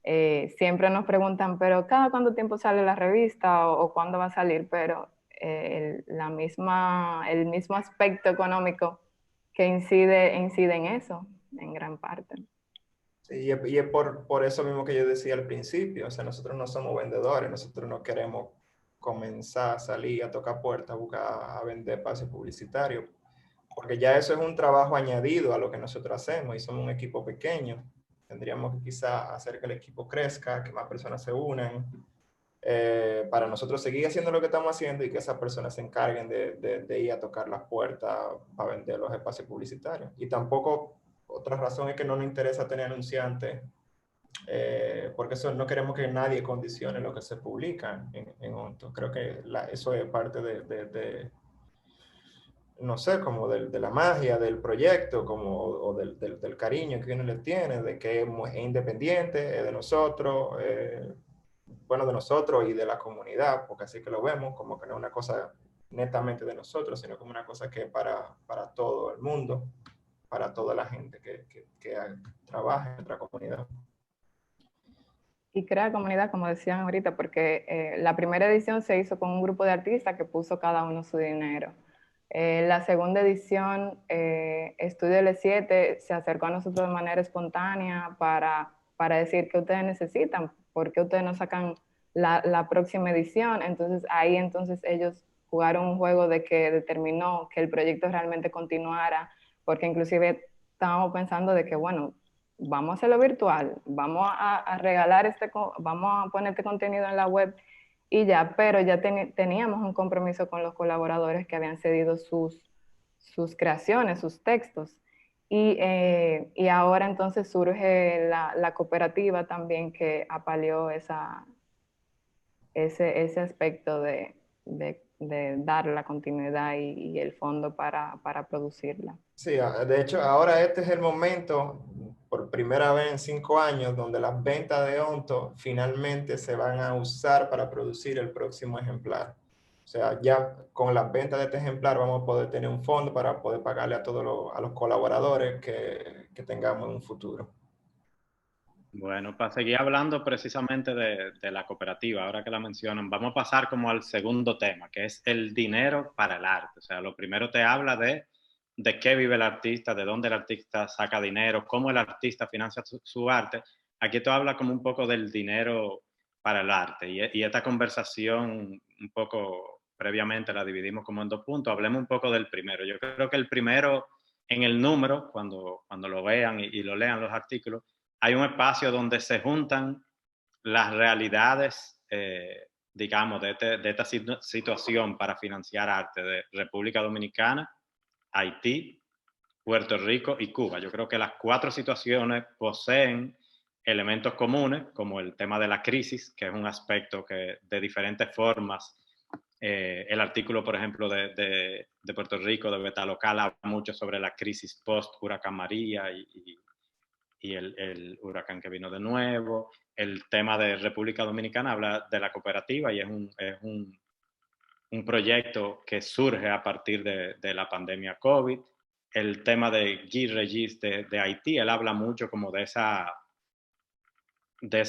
Siempre nos preguntan, pero ¿cada cuánto tiempo sale la revista o cuándo va a salir? Pero el mismo aspecto económico que incide en eso, en gran parte. Sí, y es por eso mismo que yo decía al principio, o sea, nosotros no somos vendedores, nosotros no queremos comenzar a salir a tocar puertas, a buscar a vender pases publicitarios, porque ya eso es un trabajo añadido a lo que nosotros hacemos y somos un equipo pequeño. Tendríamos que quizá hacer que el equipo crezca, que más personas se unan, para nosotros seguir haciendo lo que estamos haciendo y que esas personas se encarguen de ir a tocar las puertas para vender los espacios publicitarios. Y tampoco, otra razón es que no nos interesa tener anunciantes, porque eso, no queremos que nadie condicione lo que se publica en Onto. Creo que eso es parte no sé, como de la magia del proyecto, como, o del cariño que uno le tiene, de que es independiente, es de nosotros, bueno, de nosotros y de la comunidad, porque así que lo vemos, como que no es una cosa netamente de nosotros, sino como una cosa que es para todo el mundo, para toda la gente que trabaja en nuestra comunidad. Y crea comunidad, como decían ahorita, porque la primera edición se hizo con un grupo de artistas que puso cada uno su dinero. La segunda edición, Estudio L7 se acercó a nosotros de manera espontánea para decir qué ustedes necesitan, por qué ustedes no sacan la próxima edición. Entonces ahí entonces ellos jugaron un juego de que determinó que el proyecto realmente continuara, porque inclusive estábamos pensando de que, bueno, vamos a hacerlo virtual, vamos a regalar vamos a poner este contenido en la web y ya, pero ya teníamos un compromiso con los colaboradores que habían cedido sus creaciones, sus textos. Y ahora entonces surge la cooperativa también que apaleó ese aspecto de dar la continuidad y el fondo para producirla. Sí, de hecho, ahora este es el momento, por primera vez en 5 años, donde las ventas de Onto finalmente se van a usar para producir el próximo ejemplar. O sea, ya con las ventas de este ejemplar vamos a poder tener un fondo para poder pagarle a todos los colaboradores que tengamos en un futuro. Bueno, para seguir hablando precisamente de la cooperativa, ahora que la mencionan, vamos a pasar como al segundo tema, que es el dinero para el arte. O sea, lo primero te habla de qué vive el artista, de dónde el artista saca dinero, cómo el artista financia su arte. Aquí te habla como un poco del dinero para el arte. Y esta conversación un poco previamente la dividimos como en dos puntos. Hablemos un poco del primero. Yo creo que el primero, en el número, cuando lo vean y lo lean los artículos, hay un espacio donde se juntan las realidades, digamos, de esta situación para financiar arte de República Dominicana, Haití, Puerto Rico y Cuba. Yo creo que las cuatro situaciones poseen elementos comunes, como el tema de la crisis, que es un aspecto que de diferentes formas, el artículo, por ejemplo, de Puerto Rico, de Beta Local, habla mucho sobre la crisis post-Huracán María y el huracán que vino de nuevo. El tema de República Dominicana habla de la cooperativa y es un proyecto que surge a partir de la pandemia COVID. El tema de Guy Regis de Haití, él habla mucho como de ese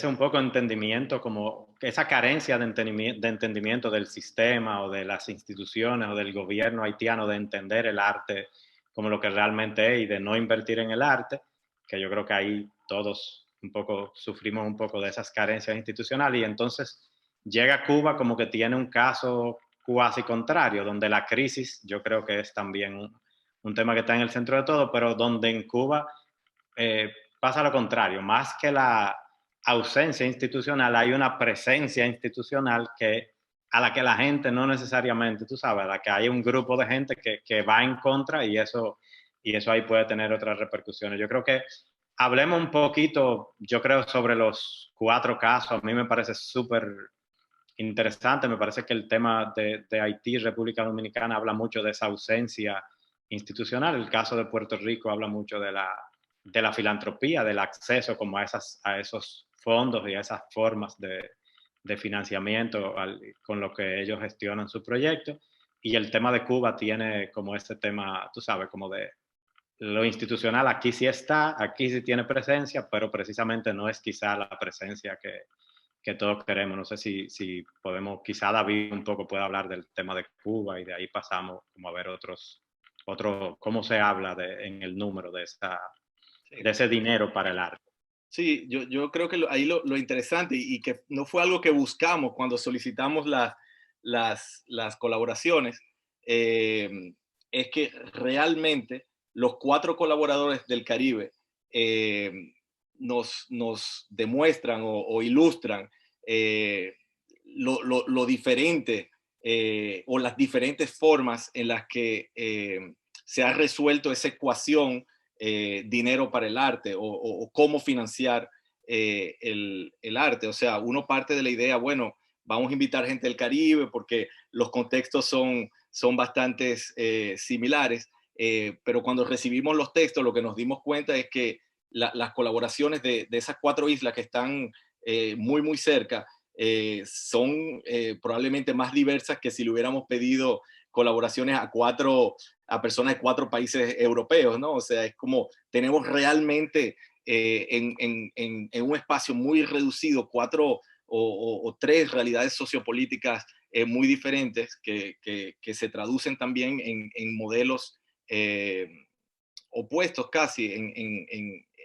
un poco entendimiento, como esa carencia de entendimiento del sistema o de las instituciones o del gobierno haitiano de entender el arte como lo que realmente es y de no invertir en el arte, que yo creo que ahí todos un poco sufrimos un poco de esas carencias institucionales. Y entonces llega Cuba como que tiene un caso cuasi contrario, donde la crisis yo creo que es también un tema que está en el centro de todo, pero donde en Cuba pasa lo contrario, más que la ausencia institucional, hay una presencia institucional a la que la gente no necesariamente, tú sabes, a la que hay un grupo de gente que va en contra y eso ahí puede tener otras repercusiones. Yo creo que hablemos un poquito, yo creo, sobre los cuatro casos. A mí me parece súper interesante, me parece que el tema de Haití y República Dominicana habla mucho de esa ausencia institucional. El caso de Puerto Rico habla mucho de la filantropía, del acceso como a esos fondos y a esas formas de financiamiento con lo que ellos gestionan su proyecto. Y el tema de Cuba tiene como este tema, tú sabes, como de lo institucional, aquí sí está, aquí sí tiene presencia, pero precisamente no es quizá la presencia que todos queremos. No sé si podemos, quizá David un poco puede hablar del tema de Cuba y de ahí pasamos como a ver cómo se habla en el número de ese dinero para el arte. Sí, yo creo que ahí lo interesante y que no fue algo que buscamos cuando solicitamos las colaboraciones, es que realmente los cuatro colaboradores del Caribe eh, nos demuestran o ilustran lo diferente o las diferentes formas en las que se ha resuelto esa ecuación dinero para el arte o cómo financiar el arte. O sea, uno parte de la idea, bueno, vamos a invitar gente del Caribe porque los contextos son bastante similares, pero cuando recibimos los textos lo que nos dimos cuenta es que las colaboraciones de esas cuatro islas que están muy cerca son probablemente más diversas que si le hubiéramos pedido colaboraciones a personas de cuatro países europeos, ¿no? O sea, es como tenemos realmente en un espacio muy reducido cuatro o tres realidades sociopolíticas muy diferentes que se traducen también en modelos opuestos casi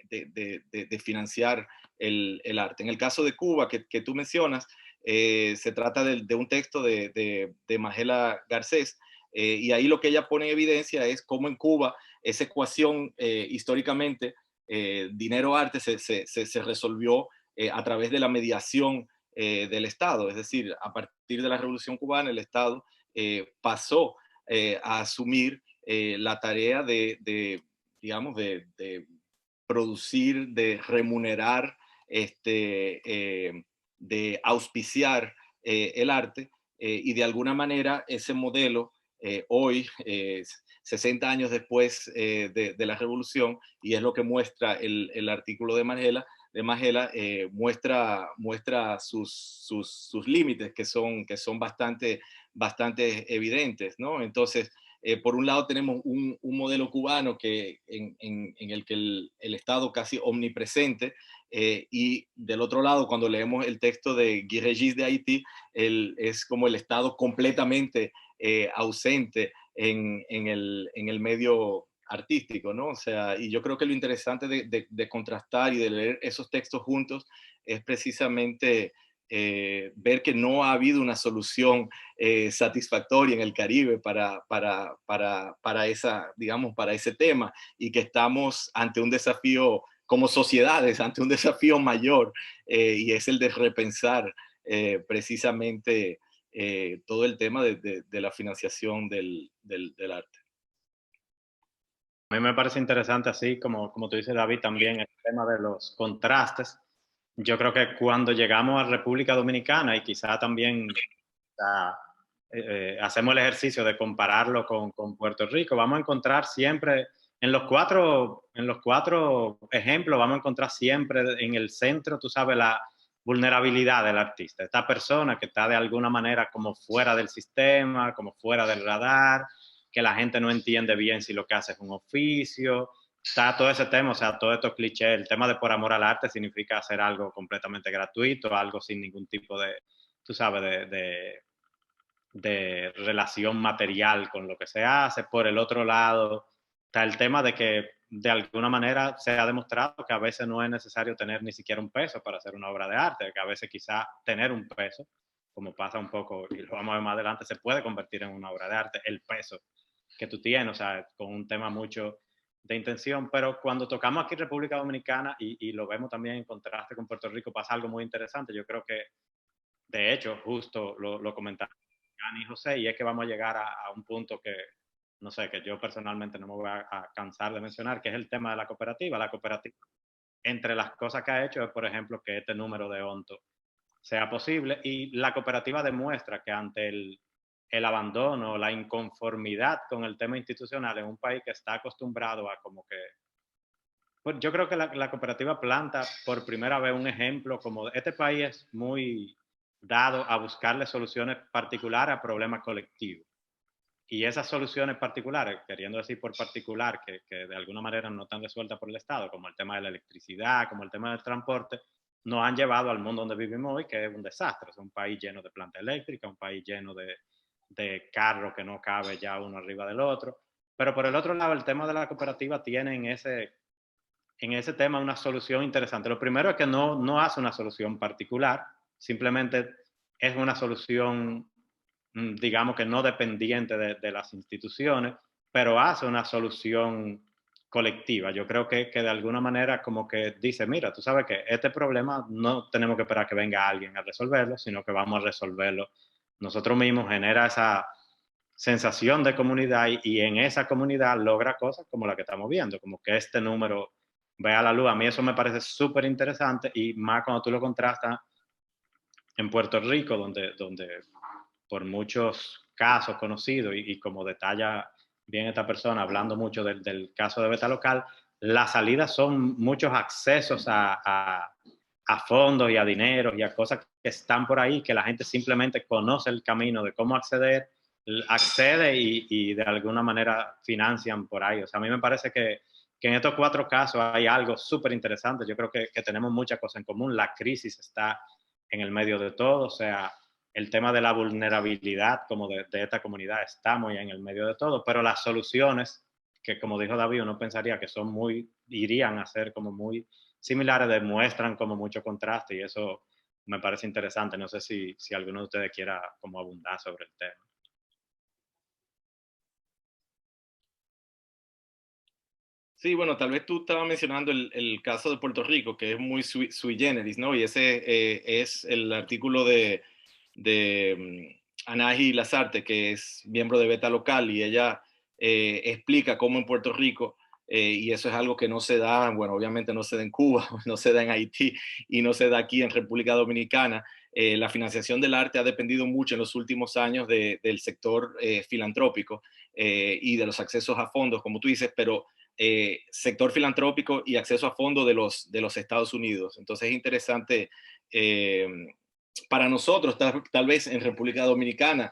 de financiar el arte. En el caso de Cuba, que tú mencionas, se trata de un texto de Magela Garcés, y ahí lo que ella pone en evidencia es cómo en Cuba esa ecuación históricamente dinero-arte se resolvió a través de la mediación del Estado, es decir, a partir de la Revolución Cubana el Estado pasó a asumir la tarea digamos, de producir, de remunerar, de auspiciar el arte, y de alguna manera ese modelo hoy, 60 años después de la revolución, y es lo que muestra el artículo de Magela, muestra sus límites que son bastante evidentes, ¿no? Entonces, por un lado tenemos un modelo cubano en el que el Estado casi omnipresente, y del otro lado, cuando leemos el texto de Guy Regis de Haití, es como el Estado completamente ausente en el medio artístico, ¿no? O sea, y yo creo que lo interesante de contrastar y de leer esos textos juntos es precisamente ver que no ha habido una solución satisfactoria en el Caribe para ese tema, y que estamos ante un desafío como sociedades, ante un desafío mayor, y es el de repensar precisamente todo el tema de la financiación del arte. A mí me parece interesante, así como tú dices, David, también el tema de los contrastes. Yo creo que cuando llegamos a República Dominicana, y quizá también hacemos el ejercicio de compararlo con Puerto Rico, vamos a encontrar siempre, en los cuatro ejemplos, vamos a encontrar siempre en el centro, tú sabes, la vulnerabilidad del artista. Esta persona que está de alguna manera como fuera del sistema, como fuera del radar, que la gente no entiende bien si lo que hace es un oficio. Está todo ese tema, o sea, todos estos clichés. El tema de por amor al arte significa hacer algo completamente gratuito, algo sin ningún tipo de, tú sabes, de relación material con lo que se hace. Por el otro lado, está el tema de que de alguna manera se ha demostrado que a veces no es necesario tener ni siquiera un peso para hacer una obra de arte, que a veces quizá tener un peso, como pasa un poco, y lo vamos a ver más adelante, se puede convertir en una obra de arte, el peso que tú tienes, o sea, con un tema mucho de intención. Pero cuando tocamos aquí República Dominicana, y lo vemos también en contraste con Puerto Rico, pasa algo muy interesante. Yo creo que, de hecho, justo lo comentaron Ani y José, y es que vamos a llegar a un punto que, no sé, que yo personalmente no me voy a cansar de mencionar, que es el tema de la cooperativa. La cooperativa, entre las cosas que ha hecho es, por ejemplo, que este número de Onto sea posible, y la cooperativa demuestra que ante el abandono, la inconformidad con el tema institucional en un país que está acostumbrado a como que... Pues yo creo que la cooperativa planta por primera vez un ejemplo, como este país es muy dado a buscarle soluciones particulares a problemas colectivos. Y esas soluciones particulares, queriendo decir por particular, que de alguna manera no están resueltas por el Estado, como el tema de la electricidad, como el tema del transporte, nos han llevado al mundo donde vivimos hoy, que es un desastre. Es un país lleno de planta eléctrica, un país lleno de carros que no cabe ya uno arriba del otro. Pero por el otro lado, el tema de la cooperativa tiene en ese tema una solución interesante. Lo primero es que no hace una solución particular, simplemente es una solución, digamos que no dependiente de las instituciones, pero hace una solución colectiva. Yo creo que de alguna manera como que dice, mira, tú sabes que este problema no tenemos que esperar que venga alguien a resolverlo, sino que vamos a resolverlo nosotros mismos. Genera esa sensación de comunidad, y en esa comunidad logra cosas como la que estamos viendo, como que este número vea la luz. A mí eso me parece súper interesante, y más cuando tú lo contrastas en Puerto Rico, donde por muchos casos conocidos, y como detalla bien esta persona, hablando mucho del caso de Beta Local, las salidas son muchos accesos a fondos y a dinero y a cosas que están por ahí, que la gente simplemente conoce el camino de cómo acceder, accede y de alguna manera financian por ahí. O sea, a mí me parece que en estos cuatro casos hay algo súper interesante. Yo creo que tenemos muchas cosas en común. La crisis está en el medio de todo, o sea, el tema de la vulnerabilidad como de esta comunidad está muy en el medio de todo, pero las soluciones, que como dijo David, uno pensaría que son irían a ser como muy similares, demuestran como mucho contraste, y eso me parece interesante. No sé si alguno de ustedes quiera como abundar sobre el tema. Sí, bueno, tal vez tú estabas mencionando el caso de Puerto Rico, que es muy sui generis, ¿no? Y ese es el artículo de Anahi Lazarte, que es miembro de Beta Local, y ella explica cómo en Puerto Rico, y eso es algo que no se da, bueno, obviamente no se da en Cuba, no se da en Haití, y no se da aquí en República Dominicana. La financiación del arte ha dependido mucho en los últimos años del sector filantrópico y de los accesos a fondos, como tú dices, pero sector filantrópico y acceso a fondos de los Estados Unidos. Entonces es interesante para nosotros, tal vez en República Dominicana,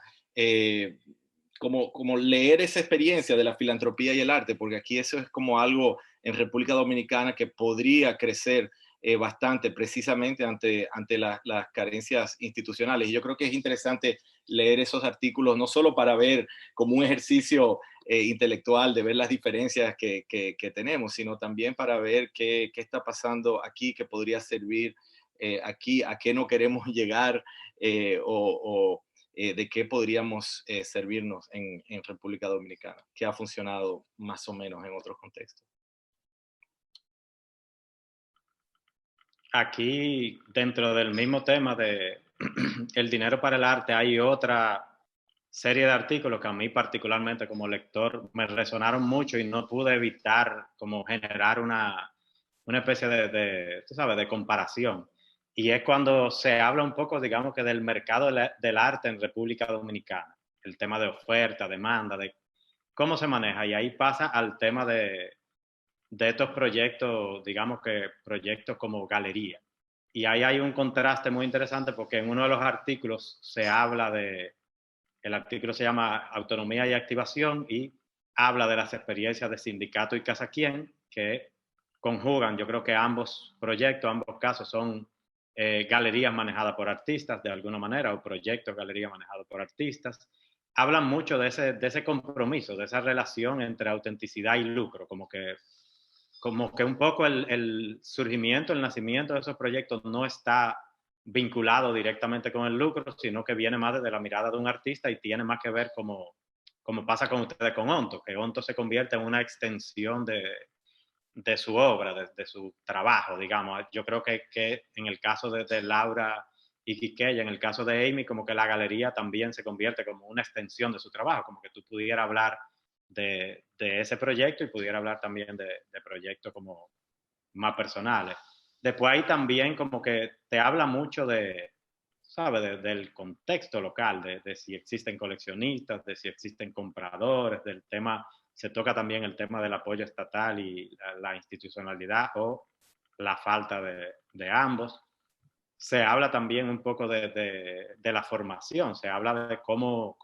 como leer esa experiencia de la filantropía y el arte, porque aquí eso es como algo en República Dominicana que podría crecer bastante precisamente ante las carencias institucionales. Y yo creo que es interesante leer esos artículos, no solo para ver como un ejercicio intelectual de ver las diferencias que tenemos, sino también para ver qué está pasando aquí que podría servir aquí, a qué no queremos llegar de qué podríamos servirnos en República Dominicana, que ha funcionado más o menos en otros contextos. Aquí, dentro del mismo tema de el dinero para el arte, hay otra serie de artículos que a mí particularmente como lector me resonaron mucho y no pude evitar como generar una especie tú sabes, de comparación. Y es cuando se habla un poco, digamos que del mercado del arte en República Dominicana, el tema de oferta, demanda, de cómo se maneja. Y ahí pasa al tema de estos proyectos, digamos que proyectos como galería. Y ahí hay un contraste muy interesante porque en uno de los artículos se habla el artículo se llama Autonomía y Activación y habla de las experiencias de Sindicato y Casa Quien, que conjugan, yo creo que ambos proyectos, ambos casos son galerías manejadas por artistas de alguna manera o proyectos galerías manejados por artistas. Hablan mucho de ese compromiso, de esa relación entre autenticidad y lucro, como que un poco el surgimiento, el nacimiento de esos proyectos no está vinculado directamente con el lucro, sino que viene más desde la mirada de un artista y tiene más que ver como pasa con ustedes con Onto, que Onto se convierte en una extensión de su obra, de su trabajo, digamos. Yo creo que en el caso de Laura y Quiqueya, en el caso de Amy, como que la galería también se convierte como una extensión de su trabajo, como que tú pudieras hablar de ese proyecto y pudiera hablar también de proyectos como más personales. Después ahí también como que te habla mucho ¿sabes? Del contexto local, de si existen coleccionistas, de si existen compradores, del tema, se toca también el tema del apoyo estatal y la institucionalidad o la falta de ambos. Se habla también un poco de la formación, se habla de cómo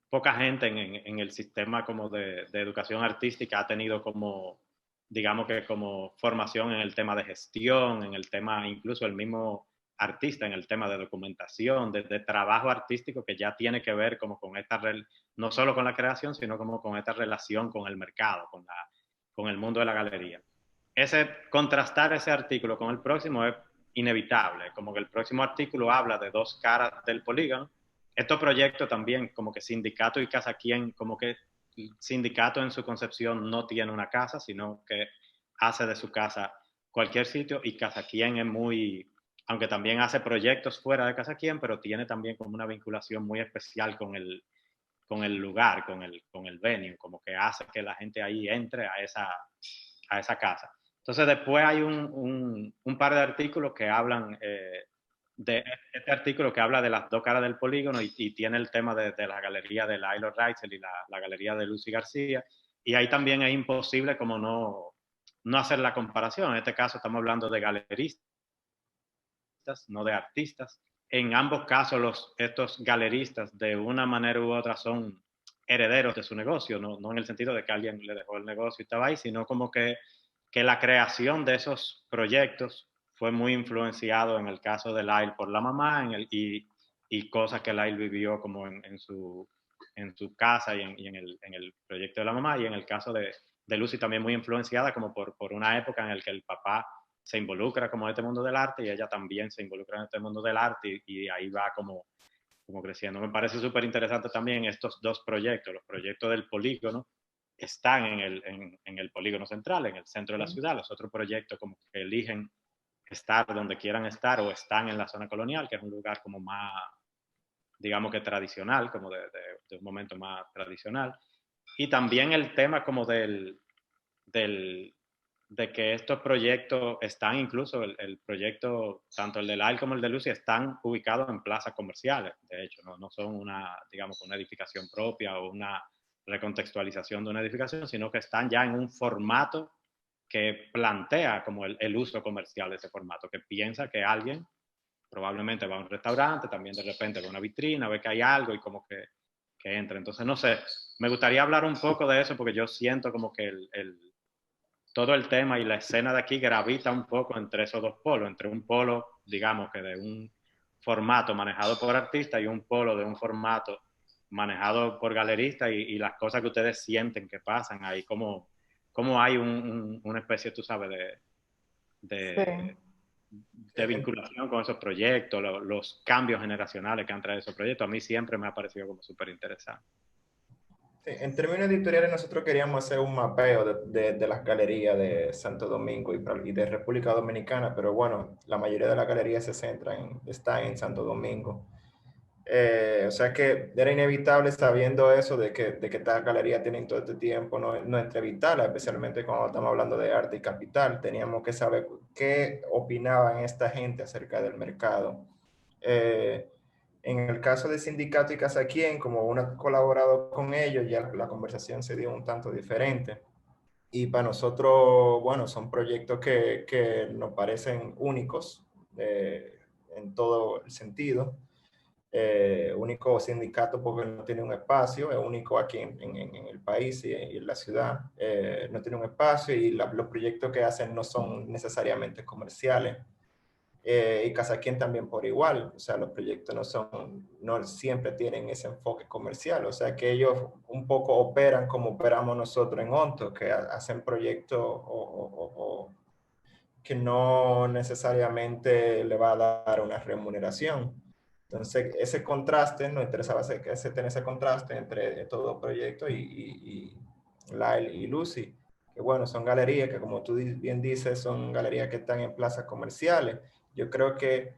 poca gente en el sistema como de educación artística ha tenido como, digamos que como formación en el tema de gestión, en el tema, incluso el mismo artista en el tema de documentación, de trabajo artístico que ya tiene que ver como con esta, no solo con la creación, sino como con esta relación con el mercado, con el mundo de la galería. Contrastar ese artículo con el próximo es inevitable, como que el próximo artículo habla de dos caras del polígono. Estos proyectos también, como que Sindicato y Casa Quien, como que Sindicato en su concepción no tiene una casa, sino que hace de su casa cualquier sitio y Casa Quien es muy, aunque también hace proyectos fuera de Casa Quien, pero tiene también como una vinculación muy especial con el lugar, con el venue, como que hace que la gente ahí entre a esa casa. Entonces después hay un par de artículos que hablan de este artículo que habla de las dos caras del polígono y tiene el tema de la galería de Lailo Reitzel y la galería de Lucy García. Y ahí también es imposible como no hacer la comparación. En este caso estamos hablando de galeristas, no de artistas. En ambos casos estos galeristas de una manera u otra son herederos de su negocio, no en el sentido de que alguien le dejó el negocio y estaba ahí, sino como que la creación de esos proyectos fue muy influenciado en el caso de Lyle por la mamá y cosas que Lyle vivió como en su casa y en el proyecto de la mamá, y en el caso de Lucy también muy influenciada como por una época en la que el papá se involucra como en este mundo del arte y ella también se involucra en este mundo del arte y ahí va como creciendo. Me parece súper interesante también estos dos proyectos, los proyectos del polígono están en el polígono central, en el centro de la ciudad. Los otros proyectos como que eligen estar donde quieran estar o están en la zona colonial, que es un lugar como más, digamos que tradicional, como de un momento más tradicional. Y también el tema como de que estos proyectos están incluso, el proyecto, tanto el de Lyle como el de Lucy, están ubicados en plazas comerciales, de hecho, no son digamos, una edificación propia o una recontextualización de una edificación, sino que están ya en un formato que plantea como el uso comercial de ese formato, que piensa que alguien probablemente va a un restaurante, también de repente va a una vitrina, ve que hay algo y como que entra. Entonces, no sé, me gustaría hablar un poco de eso porque yo siento como que todo el tema y la escena de aquí gravita un poco entre esos dos polos, entre un polo, digamos que de un formato manejado por artistas y un polo de un formato manejado por galeristas y las cosas que ustedes sienten que pasan ahí, como hay una especie, tú sabes, Sí. de vinculación con esos proyectos, los cambios generacionales que han traído esos proyectos, a mí siempre me ha parecido como súper interesante. Sí, en términos editoriales, nosotros queríamos hacer un mapeo de las galerías de Santo Domingo y de República Dominicana, pero bueno, la mayoría de las galerías están en Santo Domingo. O sea que era inevitable, sabiendo eso, de que estas galerías tienen todo este tiempo, no entrevistarla, especialmente cuando estamos hablando de arte y capital. Teníamos que saber qué opinaban esta gente acerca del mercado. En el caso de Sindicato y Casa Quien, como uno ha colaborado con ellos, ya la conversación se dio un tanto diferente. Y para nosotros, bueno, son proyectos que nos parecen únicos en todo el sentido. Único sindicato porque no tiene un espacio, es único aquí en el país y en la ciudad. No tiene un espacio y los proyectos que hacen no son necesariamente comerciales. Y Casa Quien también por igual, o sea, los proyectos no siempre tienen ese enfoque comercial, o sea que ellos un poco operan como operamos nosotros en Onto, que hacen proyectos que no necesariamente le va a dar una remuneración. Entonces, ese contraste, nos interesaba tener ese contraste entre todo proyecto y Lyle y Lucy, que bueno, son galerías que como tú bien dices, son galerías que están en plazas comerciales. Yo creo que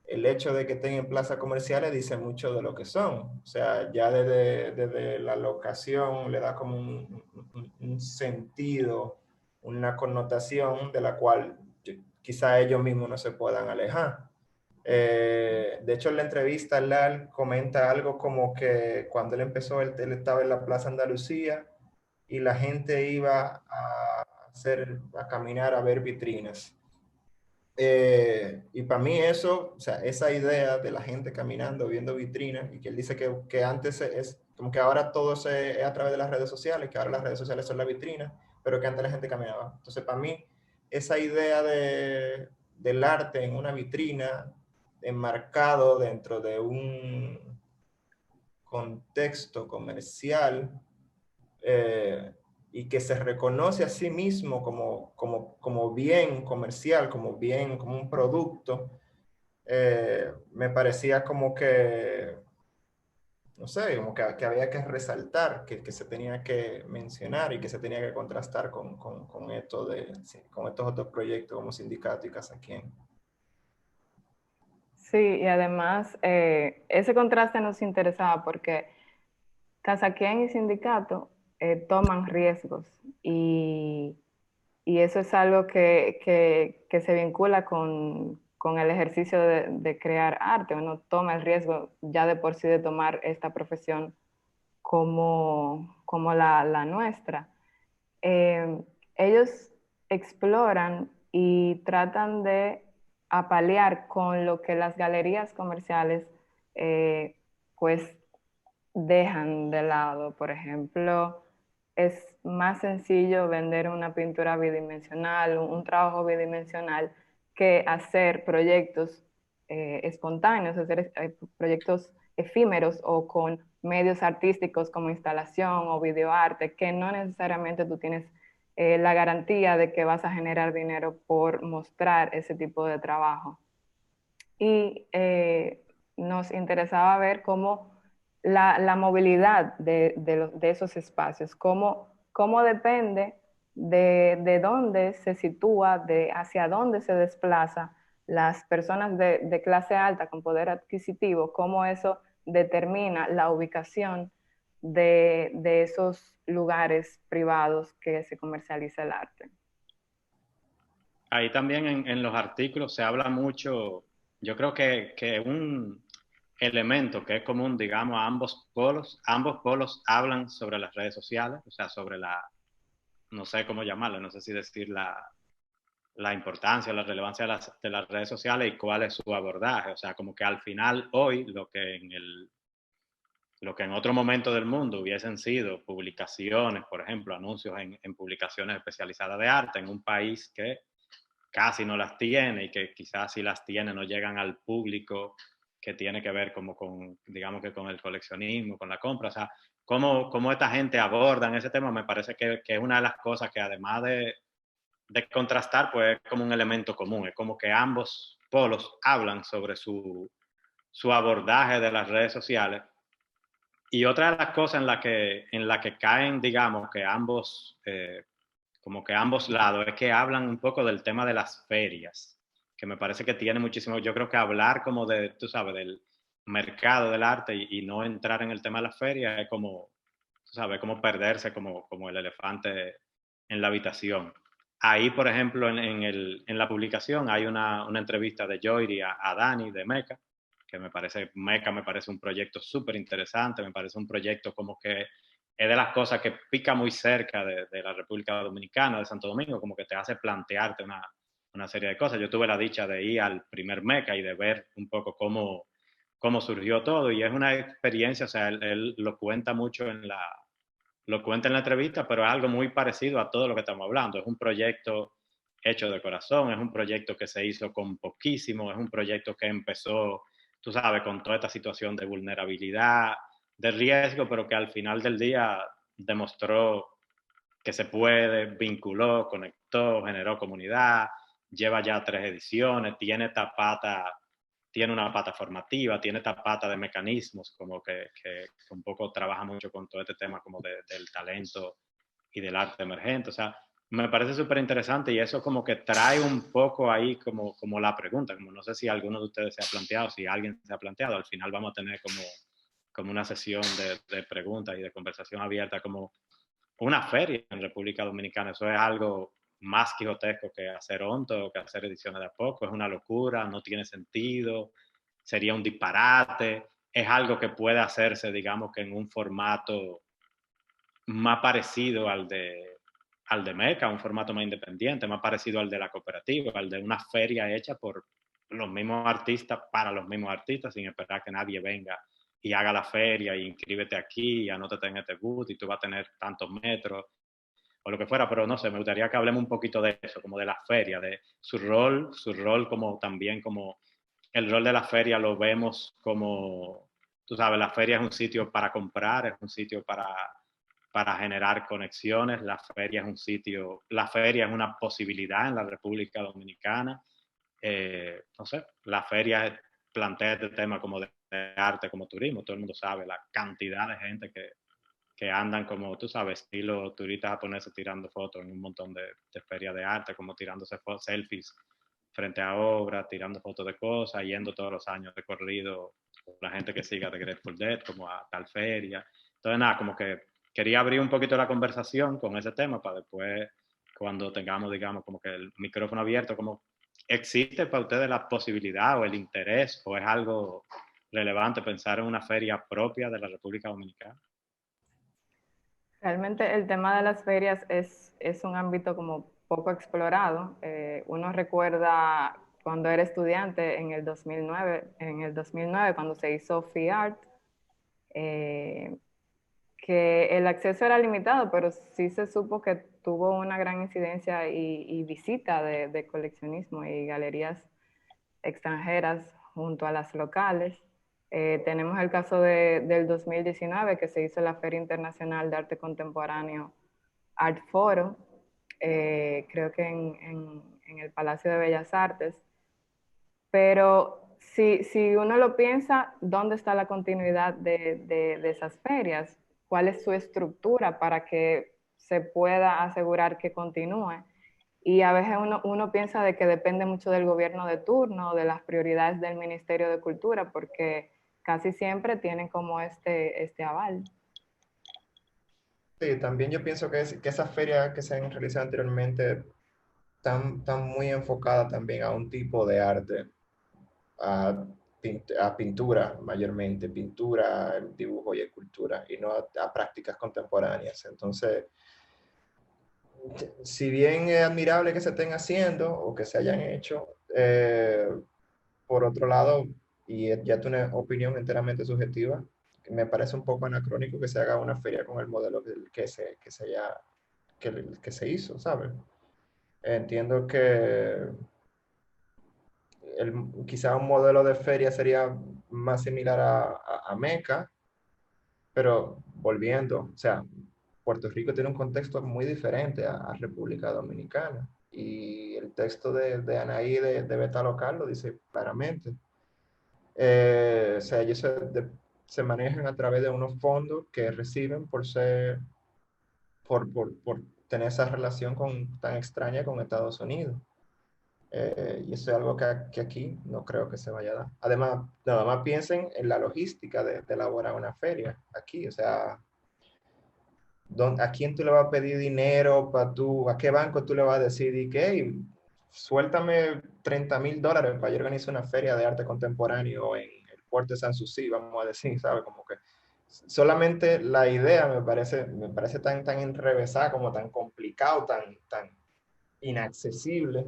el hecho de que estén en plazas comerciales dice mucho de lo que son. O sea, ya desde la locación le da como un sentido, una connotación de la cual quizá ellos mismos no se puedan alejar. De hecho, en la entrevista, Lal comenta algo como que cuando él empezó, él estaba en la Plaza Andalucía y la gente iba a caminar a ver vitrinas. Y para mí eso, o sea, esa idea de la gente caminando, viendo vitrinas, y que él dice que antes es como que ahora todo es a través de las redes sociales, que ahora las redes sociales son la vitrina, pero que antes la gente caminaba. Entonces, para mí, esa idea del arte en una vitrina, enmarcado dentro de un contexto comercial, y que se reconoce a sí mismo como bien comercial, como bien, como un producto, me parecía como que, no sé, como que había que resaltar, que se tenía que mencionar y que se tenía que contrastar con estos otros proyectos como Sindicato y Casa Quien. Sí, y además ese contraste nos interesaba porque Casa Quien y Sindicato toman riesgos y eso es algo que se vincula con el ejercicio de crear arte. Uno toma el riesgo ya de por sí de tomar esta profesión como la nuestra. Ellos exploran y tratan de apalear con lo que las galerías comerciales pues dejan de lado. Por ejemplo, es más sencillo vender una pintura bidimensional, un trabajo bidimensional, que hacer proyectos espontáneos, hacer proyectos efímeros o con medios artísticos como instalación o videoarte, que no necesariamente tú tienes la garantía de que vas a generar dinero por mostrar ese tipo de trabajo. Y nos interesaba ver cómo la movilidad de esos espacios, cómo depende de dónde se sitúa, hacia dónde se desplaza las personas de clase alta con poder adquisitivo, cómo eso determina la ubicación de esos lugares privados que se comercializa el arte. Ahí también en los artículos se habla mucho, yo creo que un elemento que es común, digamos, a ambos polos hablan sobre las redes sociales, o sea, sobre no sé cómo llamarlo, no sé si decir la importancia, la relevancia de las redes sociales y cuál es su abordaje, o sea, como que al final hoy lo que en otro momento del mundo hubiesen sido publicaciones, por ejemplo, anuncios en publicaciones especializadas de arte en un país que casi no las tiene y que quizás si las tiene no llegan al público que tiene que ver como digamos que con el coleccionismo, con la compra. O sea, cómo esta gente abordan ese tema me parece que es una de las cosas que además de contrastar, pues es como un elemento común. Es como que ambos polos hablan sobre su abordaje de las redes sociales. Y otra de las cosas en la que caen, digamos, que ambos, como que ambos lados, es que hablan un poco del tema de las ferias, que me parece que tiene muchísimo, yo creo que hablar como de, tú sabes, del mercado del arte y no entrar en el tema de las ferias es como, tú sabes, como perderse como el elefante en la habitación. Ahí, por ejemplo, en la publicación hay una entrevista de Joyri a Dani de Meca, que Meca me parece un proyecto súper interesante, me parece un proyecto como que es de las cosas que pica muy cerca de la República Dominicana, de Santo Domingo, como que te hace plantearte una serie de cosas. Yo tuve la dicha de ir al primer Meca y de ver un poco cómo surgió todo, y es una experiencia, o sea, él lo cuenta mucho lo cuenta en la entrevista, pero es algo muy parecido a todo lo que estamos hablando. Es un proyecto hecho de corazón, es un proyecto que se hizo con poquísimo, es un proyecto que empezó, tú sabes, con toda esta situación de vulnerabilidad, de riesgo, pero que al final del día demostró que se puede, vinculó, conectó, generó comunidad, lleva ya 3 ediciones, tiene una pata formativa, tiene esta pata de mecanismos, como que un poco trabaja mucho con todo este tema como del talento y del arte emergente. O sea, me parece súper interesante, y eso como que trae un poco ahí como la pregunta, como no sé si alguno de ustedes se ha planteado, si alguien se ha planteado, al final vamos a tener como una sesión de preguntas y de conversación abierta, como una feria en República Dominicana. Eso es algo más quijotesco que hacer onto, que hacer ediciones de a poco. Es una locura, no tiene sentido, sería un disparate. Es algo que puede hacerse, digamos, que en un formato más parecido al de Meca, un formato más independiente, más parecido al de la cooperativa, al de una feria hecha por los mismos artistas para los mismos artistas, sin esperar que nadie venga y haga la feria y inscríbete aquí y anótate en este booth y tú vas a tener tantos metros o lo que fuera. Pero no sé, me gustaría que hablemos un poquito de eso, como de la feria, de su rol como también como el rol de la feria lo vemos como, tú sabes, la feria es un sitio para comprar, es un sitio para generar conexiones, la feria es una posibilidad en la República Dominicana. No sé, la feria plantea este tema como de arte, como turismo. Todo el mundo sabe la cantidad de gente que andan como, tú sabes, estilo turistas japoneses tirando fotos en un montón de ferias de arte, como tirándose selfies frente a obras, tirando fotos de cosas, yendo todos los años de corrido, la gente que siga de Grateful Dead, como a tal feria. Entonces, nada, como que quería abrir un poquito la conversación con ese tema para después, cuando tengamos, digamos, como que el micrófono abierto, como ¿existe para ustedes la posibilidad o el interés o es algo relevante pensar en una feria propia de la República Dominicana? Realmente el tema de las ferias es un ámbito como poco explorado. Uno recuerda cuando era estudiante en el 2009 cuando se hizo FIART, que el acceso era limitado, pero sí se supo que tuvo una gran incidencia y visita de coleccionismo y galerías extranjeras junto a las locales. Tenemos el caso del 2019 que se hizo la Feria Internacional de Arte Contemporáneo Art Foro, creo que en el Palacio de Bellas Artes. Pero si uno lo piensa, ¿dónde está la continuidad de esas ferias? ¿Cuál es su estructura para que se pueda asegurar que continúe? Y a veces uno piensa de que depende mucho del gobierno de turno, de las prioridades del Ministerio de Cultura, porque casi siempre tienen como este aval. Sí, también yo pienso que esas ferias que se han realizado anteriormente están muy enfocadas también a un tipo de arte, a, a pintura mayormente, pintura, el dibujo y escultura, y no a prácticas contemporáneas. Entonces, si bien es admirable que se estén haciendo o que se hayan hecho, por otro lado, y ya es una opinión enteramente subjetiva, me parece un poco anacrónico que se haga una feria con el modelo que se hizo, ¿sabes? Entiendo que quizá un modelo de feria sería más similar a Meca, pero volviendo, o sea, Puerto Rico tiene un contexto muy diferente a República Dominicana y el texto de Anaí de Beta Local lo dice claramente. O sea, ellos se manejan a través de unos fondos que reciben por tener esa relación tan extraña con Estados Unidos. Y eso es algo que aquí no creo que se vaya a dar. Además, nada más piensen en la logística de elaborar una feria aquí. O sea, ¿a quién tú le vas a pedir dinero para tú? ¿A qué banco tú le vas a decir y que hey, suéltame $30,000 para yo organizar una feria de arte contemporáneo en el puerto de Sanssouci, vamos a decir, ¿sabes? Como que solamente la idea me parece tan enrevesada, como tan complicado, tan inaccesible,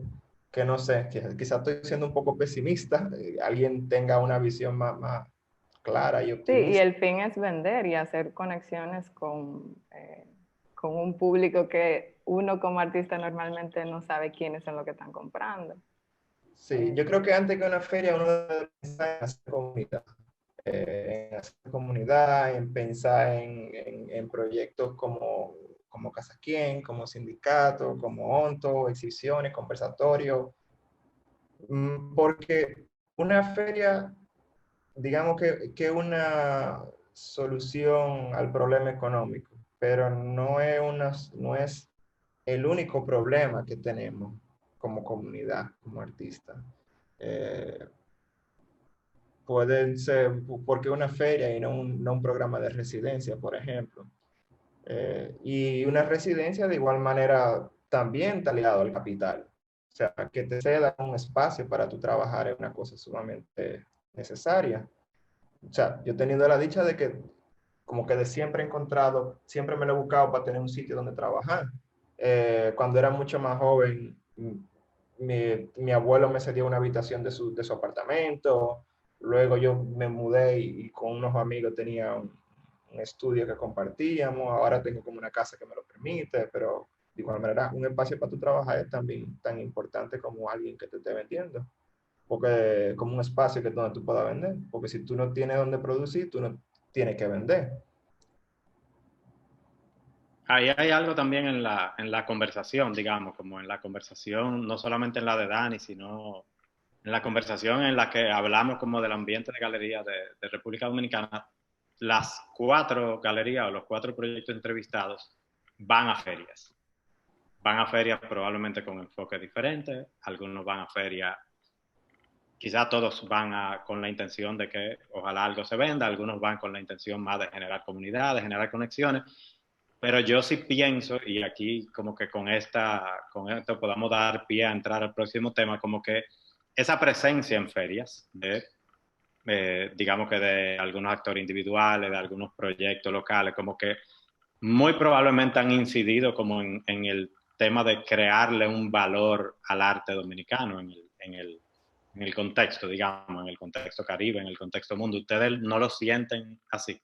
que no sé, quizás estoy siendo un poco pesimista, alguien tenga una visión más clara y Sí, y optimista. el fin es vender y hacer conexiones con un público que uno como artista normalmente no sabe quiénes son los que están comprando. Sí, yo creo que antes que una feria uno debe pensar en hacer comunidad, en pensar en proyectos como Casa Quien, como sindicato, como ONTO, exhibiciones, conversatorios, porque una feria, digamos que una solución al problema económico, pero no es el único problema que tenemos como comunidad, como artista. Eh, Pueden ser, porque una feria y no un programa de residencia, por ejemplo. Y una residencia de igual manera también está ligado al capital. O sea, que te ceda un espacio para tu trabajar es una cosa sumamente necesaria. O sea, yo he tenido la dicha de que como que de siempre he encontrado, siempre me lo he buscado para tener un sitio donde trabajar. Cuando era mucho más joven, mi abuelo me cedió una habitación de su apartamento. Luego yo me mudé y con unos amigos tenía un estudio que compartíamos. Ahora tengo como una casa que me lo permite, pero de igual manera un espacio para tu trabajar es también tan importante como alguien que te esté vendiendo. Porque como un espacio que donde tú puedas vender. Porque si tú no tienes donde producir, tú no tienes que vender. Ahí hay algo también en la conversación, digamos, como en la conversación, no solamente en la de Dani, sino en la conversación en la que hablamos como del ambiente de galerías de República Dominicana. Las 4 galerías o los 4 proyectos entrevistados van a ferias. Van a ferias probablemente con enfoques diferentes, algunos van a ferias, quizás todos van con la intención de que ojalá algo se venda, algunos van con la intención más de generar comunidad, de generar conexiones, pero yo sí pienso, y aquí como que con esto podamos dar pie a entrar al próximo tema, como que esa presencia en ferias, digamos que de algunos actores individuales, de algunos proyectos locales, como que muy probablemente han incidido como en el tema de crearle un valor al arte dominicano en el contexto, digamos, en el contexto Caribe, en el contexto mundo. ¿Ustedes no lo sienten así?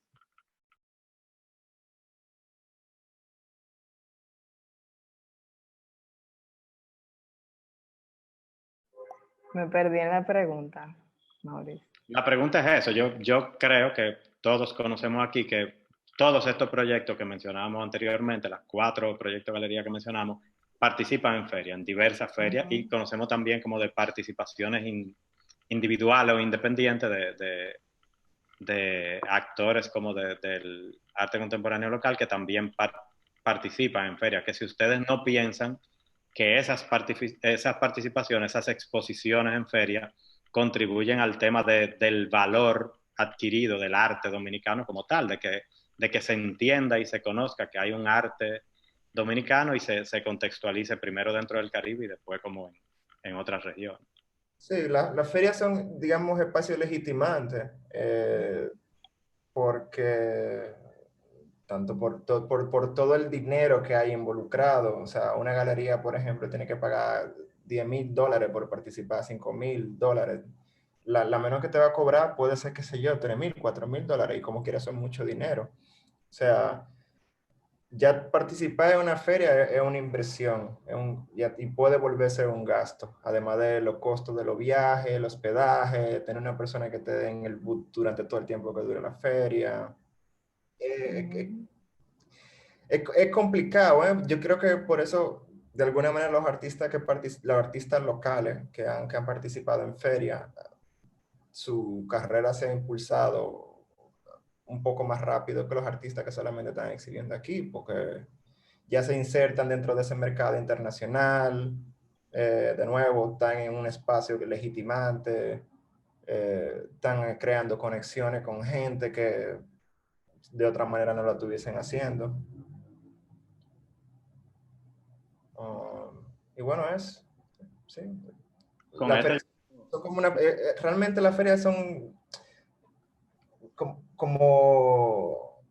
Me perdí en la pregunta, Mauricio. La pregunta es eso. Yo creo que todos conocemos aquí que todos estos proyectos que mencionábamos anteriormente, las 4 proyectos de galería que mencionamos, participan en ferias, en diversas ferias, y conocemos también como de participaciones individuales o independientes de actores como del arte contemporáneo local que también participan en ferias. Que si ustedes no piensan que esas participaciones, esas exposiciones en ferias contribuyen al tema del valor adquirido del arte dominicano como tal, de que se entienda y se conozca que hay un arte dominicano y se contextualice primero dentro del Caribe y después como en otras regiones. Sí, las ferias son, digamos, espacios legitimantes, porque tanto por todo el dinero que hay involucrado, o sea, una galería, por ejemplo, tiene que pagar $10,000 por participar, $5,000. La menos que te va a cobrar puede ser, qué sé yo, $3,000, $4,000, y como quiera son mucho dinero. O sea, ya participar en una feria es una inversión y puede volverse un gasto, además de los costos de los viajes, el hospedaje, tener una persona que te dé en el boot durante todo el tiempo que dure la feria. Es complicado, ¿eh? Yo creo que por eso de alguna manera los artistas locales que han participado en feria, su carrera se ha impulsado un poco más rápido que los artistas que solamente están exhibiendo aquí, porque ya se insertan dentro de ese mercado internacional, de nuevo están en un espacio legitimante, están creando conexiones con gente que de otra manera no lo estuviesen haciendo. Y bueno, sí. Con La este, feria, son como realmente las ferias son como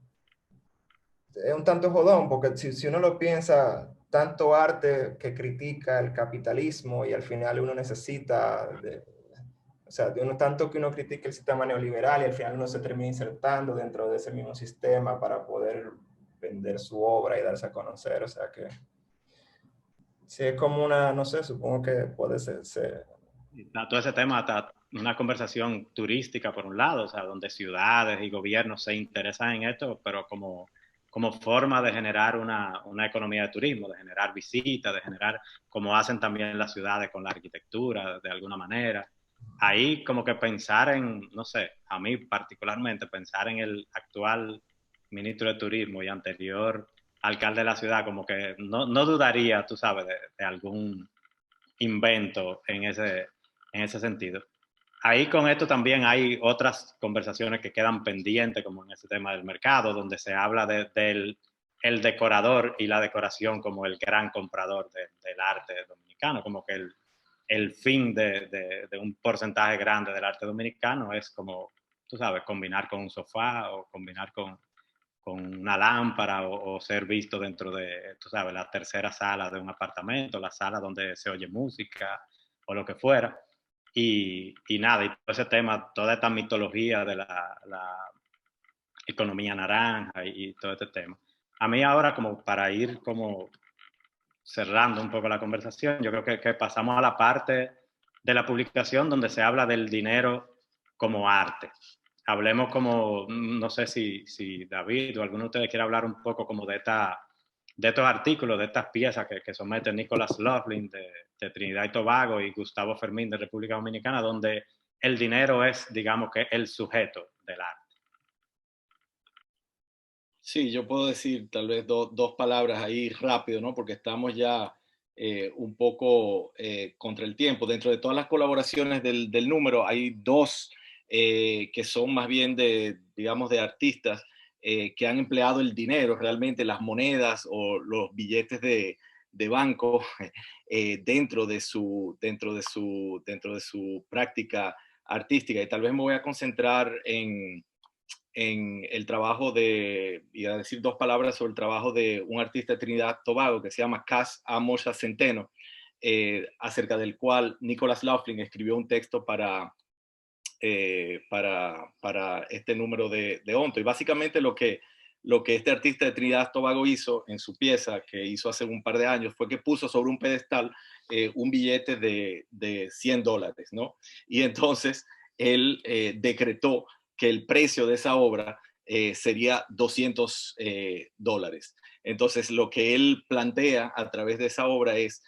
es un tanto jodón, porque si uno lo piensa, tanto arte que critica el capitalismo y al final uno necesita, o sea, de uno tanto que uno critica el sistema neoliberal y al final uno se termina insertando dentro de ese mismo sistema para poder vender su obra y darse a conocer, o sea que sí es como una, no sé, supongo que puede ser. todo ese tema está una conversación turística por un lado, o sea, donde ciudades y gobiernos se interesan en esto, pero como forma de generar una economía de turismo, de generar visitas, de generar, como hacen también las ciudades con la arquitectura, de alguna manera. Ahí como que pensar en, no sé, a mí particularmente pensar en el actual ministro de Turismo y anterior alcalde de la ciudad, como que no dudaría, tú sabes, de algún invento en ese sentido. Ahí con esto también hay otras conversaciones que quedan pendientes, como en ese tema del mercado, donde se habla del el decorador y la decoración como el gran comprador del arte dominicano, como que el fin de un porcentaje grande del arte dominicano es como, tú sabes, combinar con un sofá o combinar con una lámpara o ser visto dentro de, tú sabes, la tercera sala de un apartamento, la sala donde se oye música o lo que fuera. Y nada, y todo ese tema, toda esta mitología de la economía naranja y todo este tema. A mí ahora, como para ir como cerrando un poco la conversación, yo creo que pasamos a la parte de la publicación donde se habla del dinero como arte. Hablemos como, no sé si David o alguno de ustedes quiere hablar un poco como de estos artículos, de estas piezas que somete Nicholas Laughlin de Trinidad y Tobago y Gustavo Fermín de República Dominicana, donde el dinero es, digamos que, el sujeto del arte. Sí, yo puedo decir tal vez dos palabras ahí rápido, ¿no? Porque estamos ya un poco contra el tiempo. Dentro de todas las colaboraciones del número hay dos que son más bien digamos, de artistas que han empleado el dinero, realmente las monedas o los billetes de banco dentro de su práctica artística. Y tal vez me voy a concentrar en el trabajo y a decir dos palabras sobre el trabajo de un artista de Trinidad Tobago que se llama Cas Amosha Centeno, acerca del cual Nicholas Laughlin escribió un texto para este número de Onto. Y básicamente lo que este artista de Trinidad Tobago hizo en su pieza, que hizo hace un par de años, fue que puso sobre un pedestal un billete de $100, ¿no? Y entonces él decretó que el precio de esa obra sería $200. Entonces, lo que él plantea a través de esa obra es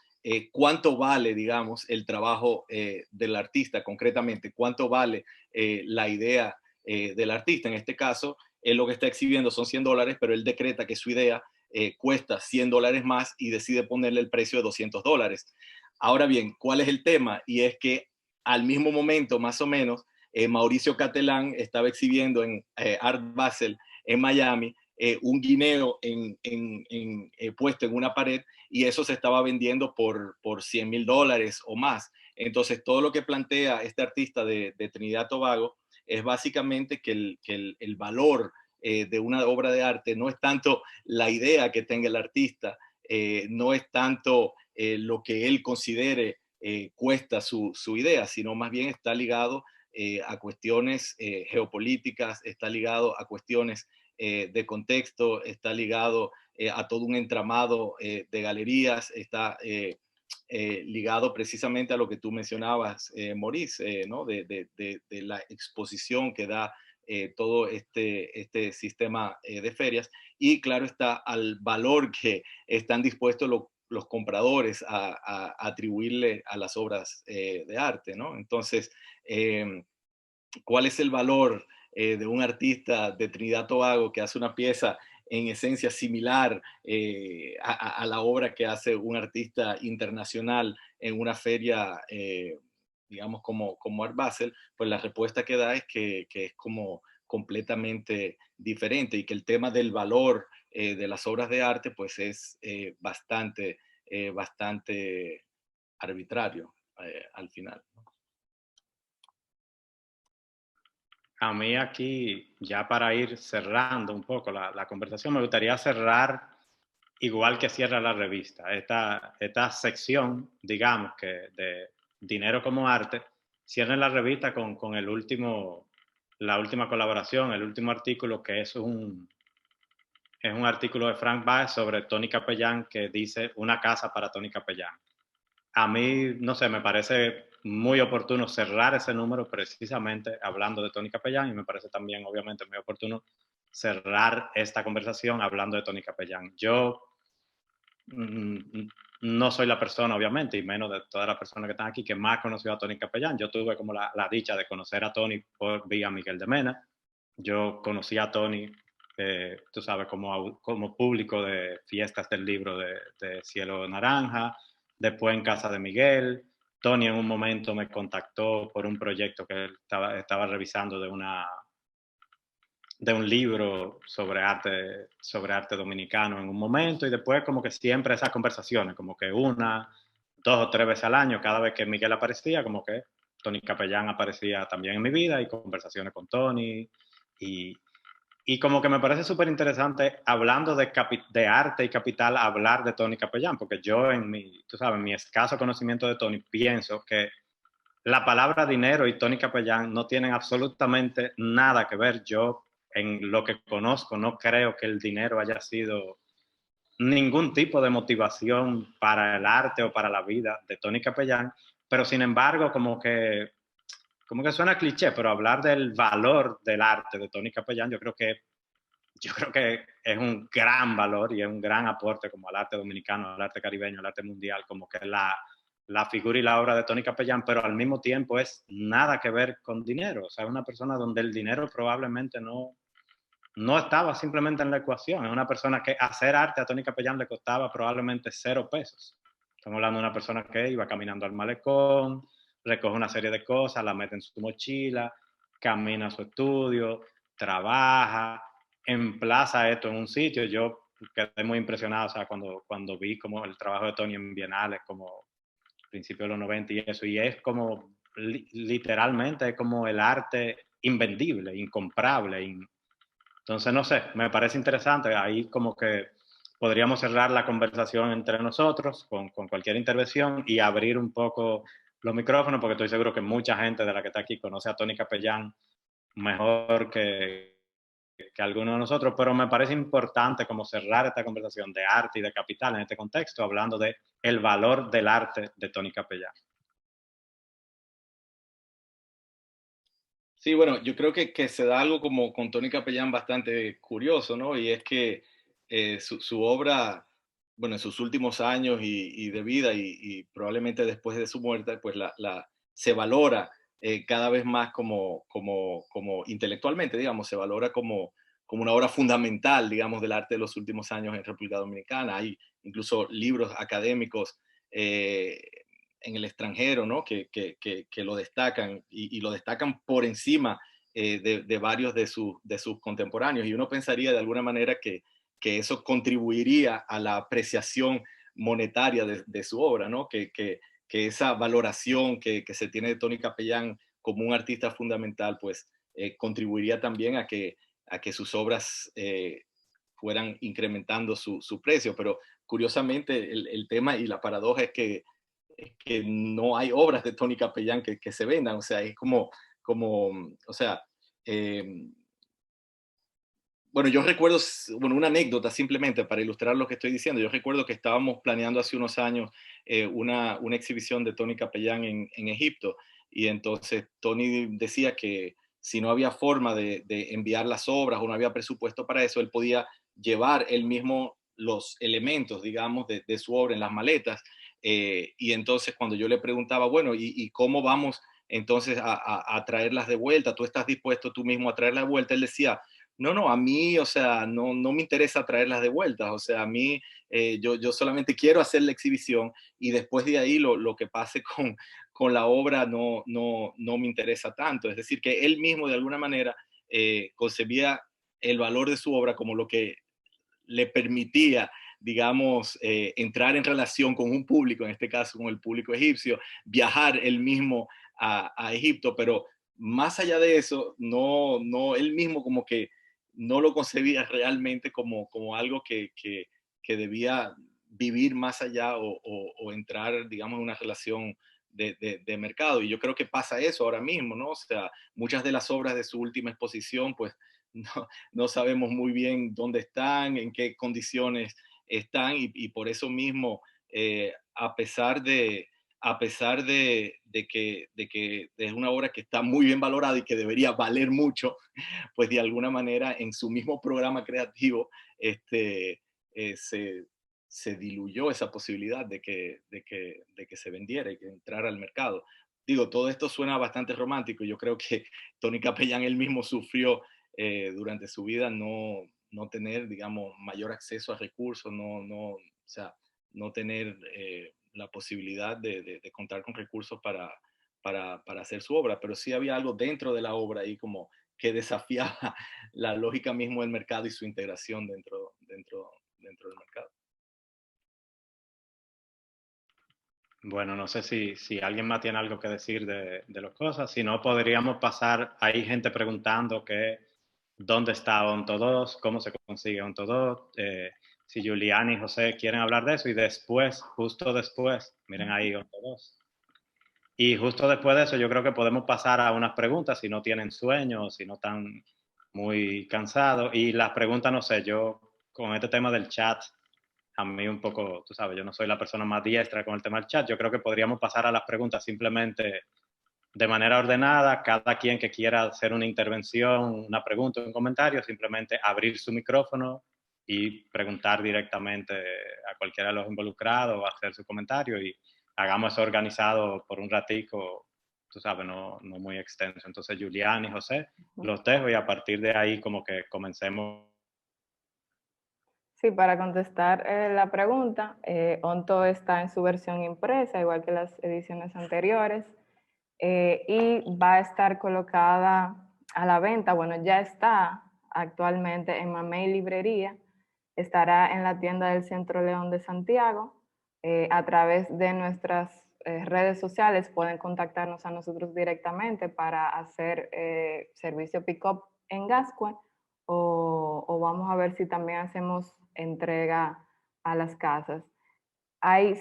cuánto vale, digamos, el trabajo del artista, concretamente, cuánto vale la idea del artista. En este caso, él lo que está exhibiendo son $100, pero él decreta que su idea cuesta $100 más y decide ponerle el precio de $200. Ahora bien, ¿cuál es el tema? Y es que al mismo momento, más o menos, Mauricio Catelán estaba exhibiendo en Art Basel en Miami un guineo puesto en una pared y eso se estaba vendiendo por $100,000 o más. Entonces, todo lo que plantea este artista de Trinidad Tobago es básicamente que el valor de una obra de arte no es tanto la idea que tenga el artista, no es tanto lo que él considere cuesta su idea, sino más bien está ligado a cuestiones geopolíticas, está ligado a cuestiones de contexto, está ligado a todo un entramado de galerías, está ligado precisamente a lo que tú mencionabas, Maurice, ¿no? de la exposición que da todo este sistema de ferias y claro está al valor que están dispuestos los compradores a atribuirle a las obras de arte, ¿no? Entonces, ¿cuál es el valor de un artista de Trinidad y Tobago que hace una pieza en esencia similar a la obra que hace un artista internacional en una feria, digamos, como Art Basel? Pues la respuesta que da es que es como completamente diferente, y que el tema del valor de las obras de arte pues es bastante arbitrario al final. A mí aquí, ya para ir cerrando un poco la conversación, me gustaría cerrar igual que cierra la revista. Esta sección, digamos, que de dinero como arte, cierra la revista con la última colaboración, el último artículo, que es un artículo de Frank Baez sobre Tony Capellán, que dice Una casa para Tony Capellán. A mí, no sé, me parece muy oportuno cerrar ese número precisamente hablando de Tony Capellán, y me parece también, obviamente, muy oportuno cerrar esta conversación hablando de Tony Capellán. Yo no soy la persona, obviamente, y menos de todas las personas que están aquí, que más conoció a Tony Capellán. Yo tuve como la dicha de conocer a Tony por vía Miguel de Mena. Yo conocí a Tony, tú sabes, como público de fiestas del libro de Cielo Naranja, después en casa de Miguel. Tony en un momento me contactó por un proyecto que él estaba revisando de un libro sobre arte dominicano en un momento, y después como que siempre esas conversaciones, como que 1, 2 o 3 veces al año, cada vez que Miguel aparecía, como que Tony Capellán aparecía también en mi vida, y conversaciones con Tony, y como que me parece súper interesante, hablando de arte y capital, hablar de Tony Capellán, porque yo tú sabes, en mi escaso conocimiento de Tony, pienso que la palabra dinero y Tony Capellán no tienen absolutamente nada que ver. Yo, en lo que conozco, no creo que el dinero haya sido ningún tipo de motivación para el arte o para la vida de Tony Capellán, pero sin embargo, como que suena cliché, pero hablar del valor del arte de Tony Capellán, yo creo que es un gran valor y es un gran aporte como al arte dominicano, al arte caribeño, al arte mundial, como que la figura y la obra de Tony Capellán, pero al mismo tiempo es nada que ver con dinero. O sea, es una persona donde el dinero probablemente no estaba simplemente en la ecuación. Es una persona que hacer arte a Tony Capellán le costaba probablemente 0 pesos. Estamos hablando de una persona que iba caminando al malecón, recoge una serie de cosas, la mete en su mochila, camina a su estudio, trabaja, emplaza esto en un sitio. Yo quedé muy impresionado, o sea, cuando vi como el trabajo de Tony en bienales, como principios de los 90 y eso, y es como, literalmente, es como el arte invendible, incomparable. Entonces, no sé, me parece interesante, ahí como que podríamos cerrar la conversación entre nosotros con cualquier intervención y abrir un poco los micrófonos, porque estoy seguro que mucha gente de la que está aquí conoce a Tony Capellán mejor que alguno de nosotros, pero me parece importante como cerrar esta conversación de arte y de capital en este contexto, hablando de el valor del arte de Tony Capellán. Sí, bueno, yo creo que se da algo como con Tony Capellán bastante curioso, ¿no? Y es que su obra, bueno, en sus últimos años y de vida y probablemente después de su muerte, pues se valora cada vez más como intelectualmente, digamos, se valora como una obra fundamental, digamos, del arte de los últimos años en República Dominicana. Hay incluso libros académicos en el extranjero, ¿no? que lo destacan y lo destacan por encima de varios de sus contemporáneos. Y uno pensaría de alguna manera que eso contribuiría a la apreciación monetaria de su obra, ¿no? Que esa valoración que se tiene de Tony Capellán como un artista fundamental, pues contribuiría también a que sus obras fueran incrementando su precio. Pero curiosamente el tema y la paradoja es que no hay obras de Tony Capellán que se vendan. O sea, es o sea, bueno, yo recuerdo, bueno, una anécdota simplemente para ilustrar lo que estoy diciendo. Yo recuerdo que estábamos planeando hace unos años una exhibición de Tony Capellán en Egipto, y entonces Tony decía que si no había forma de enviar las obras o no había presupuesto para eso, él podía llevar él mismo los elementos, digamos, de su obra en las maletas. Y entonces cuando yo le preguntaba, bueno, ¿y cómo vamos entonces a traerlas de vuelta? ¿Tú estás dispuesto tú mismo a traerlas de vuelta? Él decía, no, a mí, o sea, no me interesa traerlas de vuelta, o sea, a mí, yo solamente quiero hacer la exhibición y después de ahí lo que pase con la obra no me interesa tanto. Es decir, que él mismo de alguna manera concebía el valor de su obra como lo que le permitía, digamos, entrar en relación con un público, en este caso con el público egipcio, viajar él mismo a Egipto, pero más allá de eso, él mismo como que no lo concebía realmente como algo que debía vivir más allá o entrar, digamos, en una relación de mercado. Y yo creo que pasa eso ahora mismo, ¿no? O sea, muchas de las obras de su última exposición, pues, no sabemos muy bien dónde están, en qué condiciones están, y por eso mismo, a pesar de que es una obra que está muy bien valorada y que debería valer mucho, pues de alguna manera en su mismo programa creativo se diluyó esa posibilidad de que se vendiera y que entrara al mercado. Digo, todo esto suena bastante romántico. Yo creo que Tony Capellán él mismo sufrió durante su vida no tener, digamos, mayor acceso a recursos, o sea, no tener la posibilidad de contar con recursos para hacer su obra, pero sí había algo dentro de la obra ahí como que desafiaba la lógica mismo del mercado y su integración dentro del mercado. Bueno, no sé si alguien más tiene algo que decir de las cosas. Si no, podríamos pasar. Hay gente preguntando que dónde está Onto 2, cómo se consigue Onto 2. Si Julián y José quieren hablar de eso. Y después, justo después, miren ahí Onto 2. Y justo después de eso, yo creo que podemos pasar a unas preguntas si no tienen sueño, si no están muy cansados. Y las preguntas, no sé, yo con este tema del chat, a mí un poco, tú sabes, yo no soy la persona más diestra con el tema del chat. Yo creo que podríamos pasar a las preguntas simplemente de manera ordenada. Cada quien que quiera hacer una intervención, una pregunta, un comentario, simplemente abrir su micrófono y preguntar directamente a cualquiera de los involucrados o hacer su comentario, y hagamos eso organizado por un ratico, tú sabes, no muy extenso. Entonces, Julián y José, los dejo y a partir de ahí como que comencemos. Sí, para contestar la pregunta, Onto está en su versión impresa, igual que las ediciones anteriores, y va a estar colocada a la venta. Bueno, ya está actualmente en Mamey Librería, estará en la tienda del Centro León de Santiago. A través de nuestras redes sociales pueden contactarnos a nosotros directamente para hacer servicio pick-up en Gascue, o vamos a ver si también hacemos entrega a las casas. Hay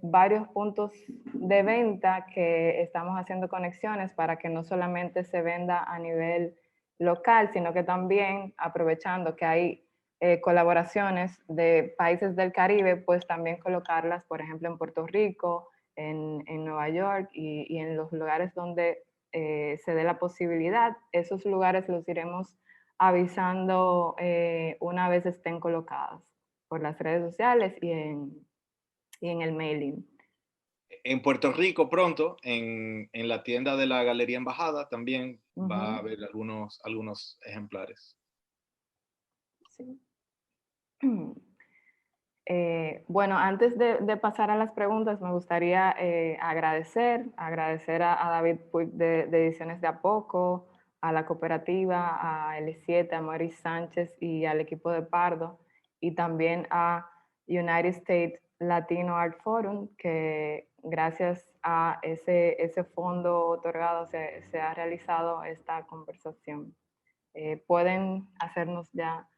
varios puntos de venta que estamos haciendo conexiones para que no solamente se venda a nivel local, sino que también, aprovechando que hay colaboraciones de países del Caribe, pues también colocarlas, por ejemplo, en Puerto Rico, en Nueva York y en los lugares donde se dé la posibilidad. Esos lugares los iremos avisando una vez estén colocadas por las redes sociales y en el mailing. En Puerto Rico pronto, en la tienda de la Galería Embajada también va a haber algunos ejemplares. Sí. Bueno, antes de pasar a las preguntas, me gustaría agradecer a David Puig de Ediciones de A Poco, a la cooperativa, a L7, a Maurice Sánchez y al equipo de Pardo, y también a United States Latino Art Forum, que gracias a ese fondo otorgado se ha realizado esta conversación. Pueden hacernos ya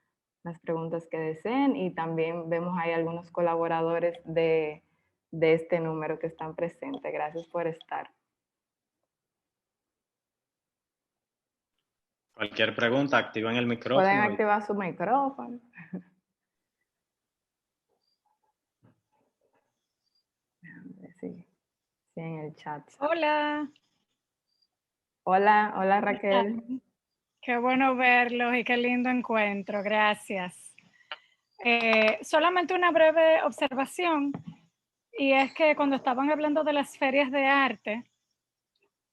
las preguntas que deseen, y también vemos ahí algunos colaboradores de este número que están presentes. Gracias por estar. Cualquier pregunta, activen el Pueden micrófono. activar su micrófono. Sí, en el chat. Hola. Hola Raquel. Qué bueno verlos y qué lindo encuentro, gracias. Solamente una breve observación, y es que cuando estaban hablando de las ferias de arte,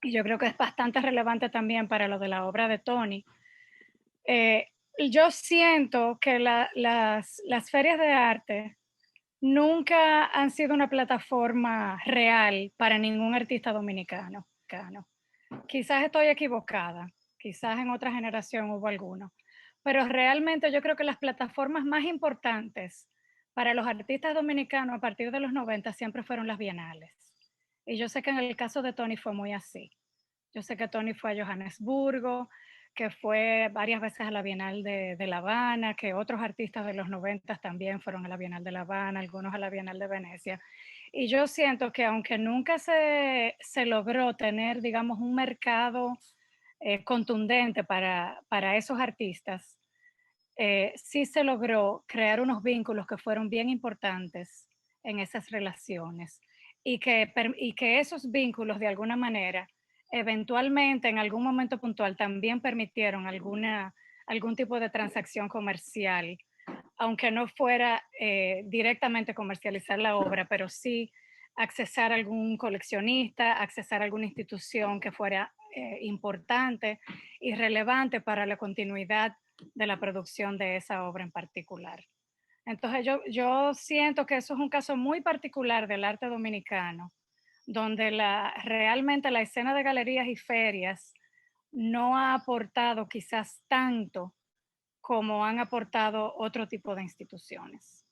y yo creo que es bastante relevante también para lo de la obra de Tony, yo siento que las ferias de arte nunca han sido una plataforma real para ningún artista dominicano. Quizás estoy equivocada, quizás en otra generación hubo alguno, pero realmente yo creo que las plataformas más importantes para los artistas dominicanos a partir de los 90 siempre fueron las bienales. Y yo sé que en el caso de Tony fue muy así. Yo sé que Tony fue a Johannesburgo, que fue varias veces a la Bienal de La Habana, que otros artistas de los 90 también fueron a la Bienal de La Habana, algunos a la Bienal de Venecia. Y yo siento que aunque nunca se logró tener, digamos, un mercado contundente para esos artistas, sí se logró crear unos vínculos que fueron bien importantes en esas relaciones y que esos vínculos de alguna manera eventualmente en algún momento puntual también permitieron algún tipo de transacción comercial, aunque no fuera directamente comercializar la obra, pero sí accesar a algún coleccionista, accesar a alguna institución que fuera importante y relevante para la continuidad de la producción de esa obra en particular. Entonces yo siento que eso es un caso muy particular del arte dominicano, donde realmente la escena de galerías y ferias no ha aportado quizás tanto como han aportado otro tipo de instituciones.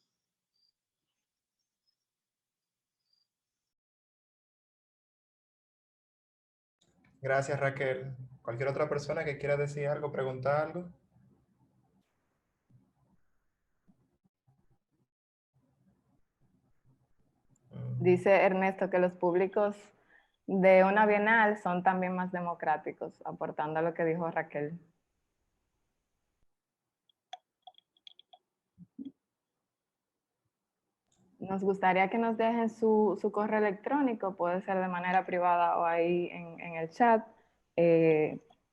Gracias, Raquel. ¿Cualquier otra persona que quiera decir algo, preguntar algo? Dice Ernesto que los públicos de una bienal son también más democráticos, aportando a lo que dijo Raquel. Nos gustaría que nos dejen su correo electrónico, puede ser de manera privada o ahí en el chat,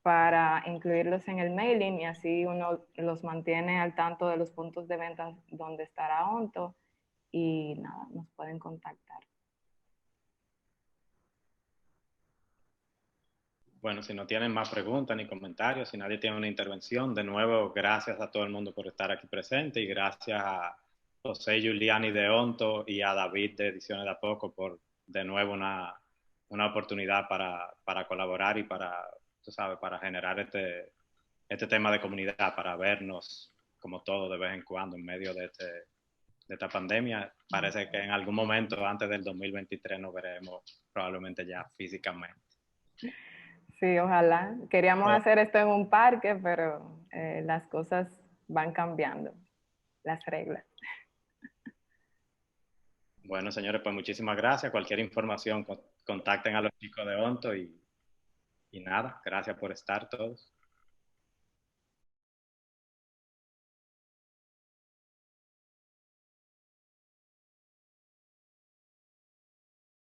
para incluirlos en el mailing y así uno los mantiene al tanto de los puntos de venta donde estará Onto y nada, nos pueden contactar. Bueno, si no tienen más preguntas ni comentarios, si nadie tiene una intervención, de nuevo, gracias a todo el mundo por estar aquí presente y gracias a José Giuliani de Onto y a David de Ediciones de A Poco por de nuevo una oportunidad para colaborar y para, tú sabes, para generar este tema de comunidad, para vernos como todo de vez en cuando en medio de esta pandemia. Parece que en algún momento antes del 2023 nos veremos probablemente ya físicamente. Sí, ojalá. Queríamos hacer esto en un parque, pero las cosas van cambiando, las reglas. Bueno, señores, pues muchísimas gracias. Cualquier información, contacten a los chicos de Onto y nada, gracias por estar todos.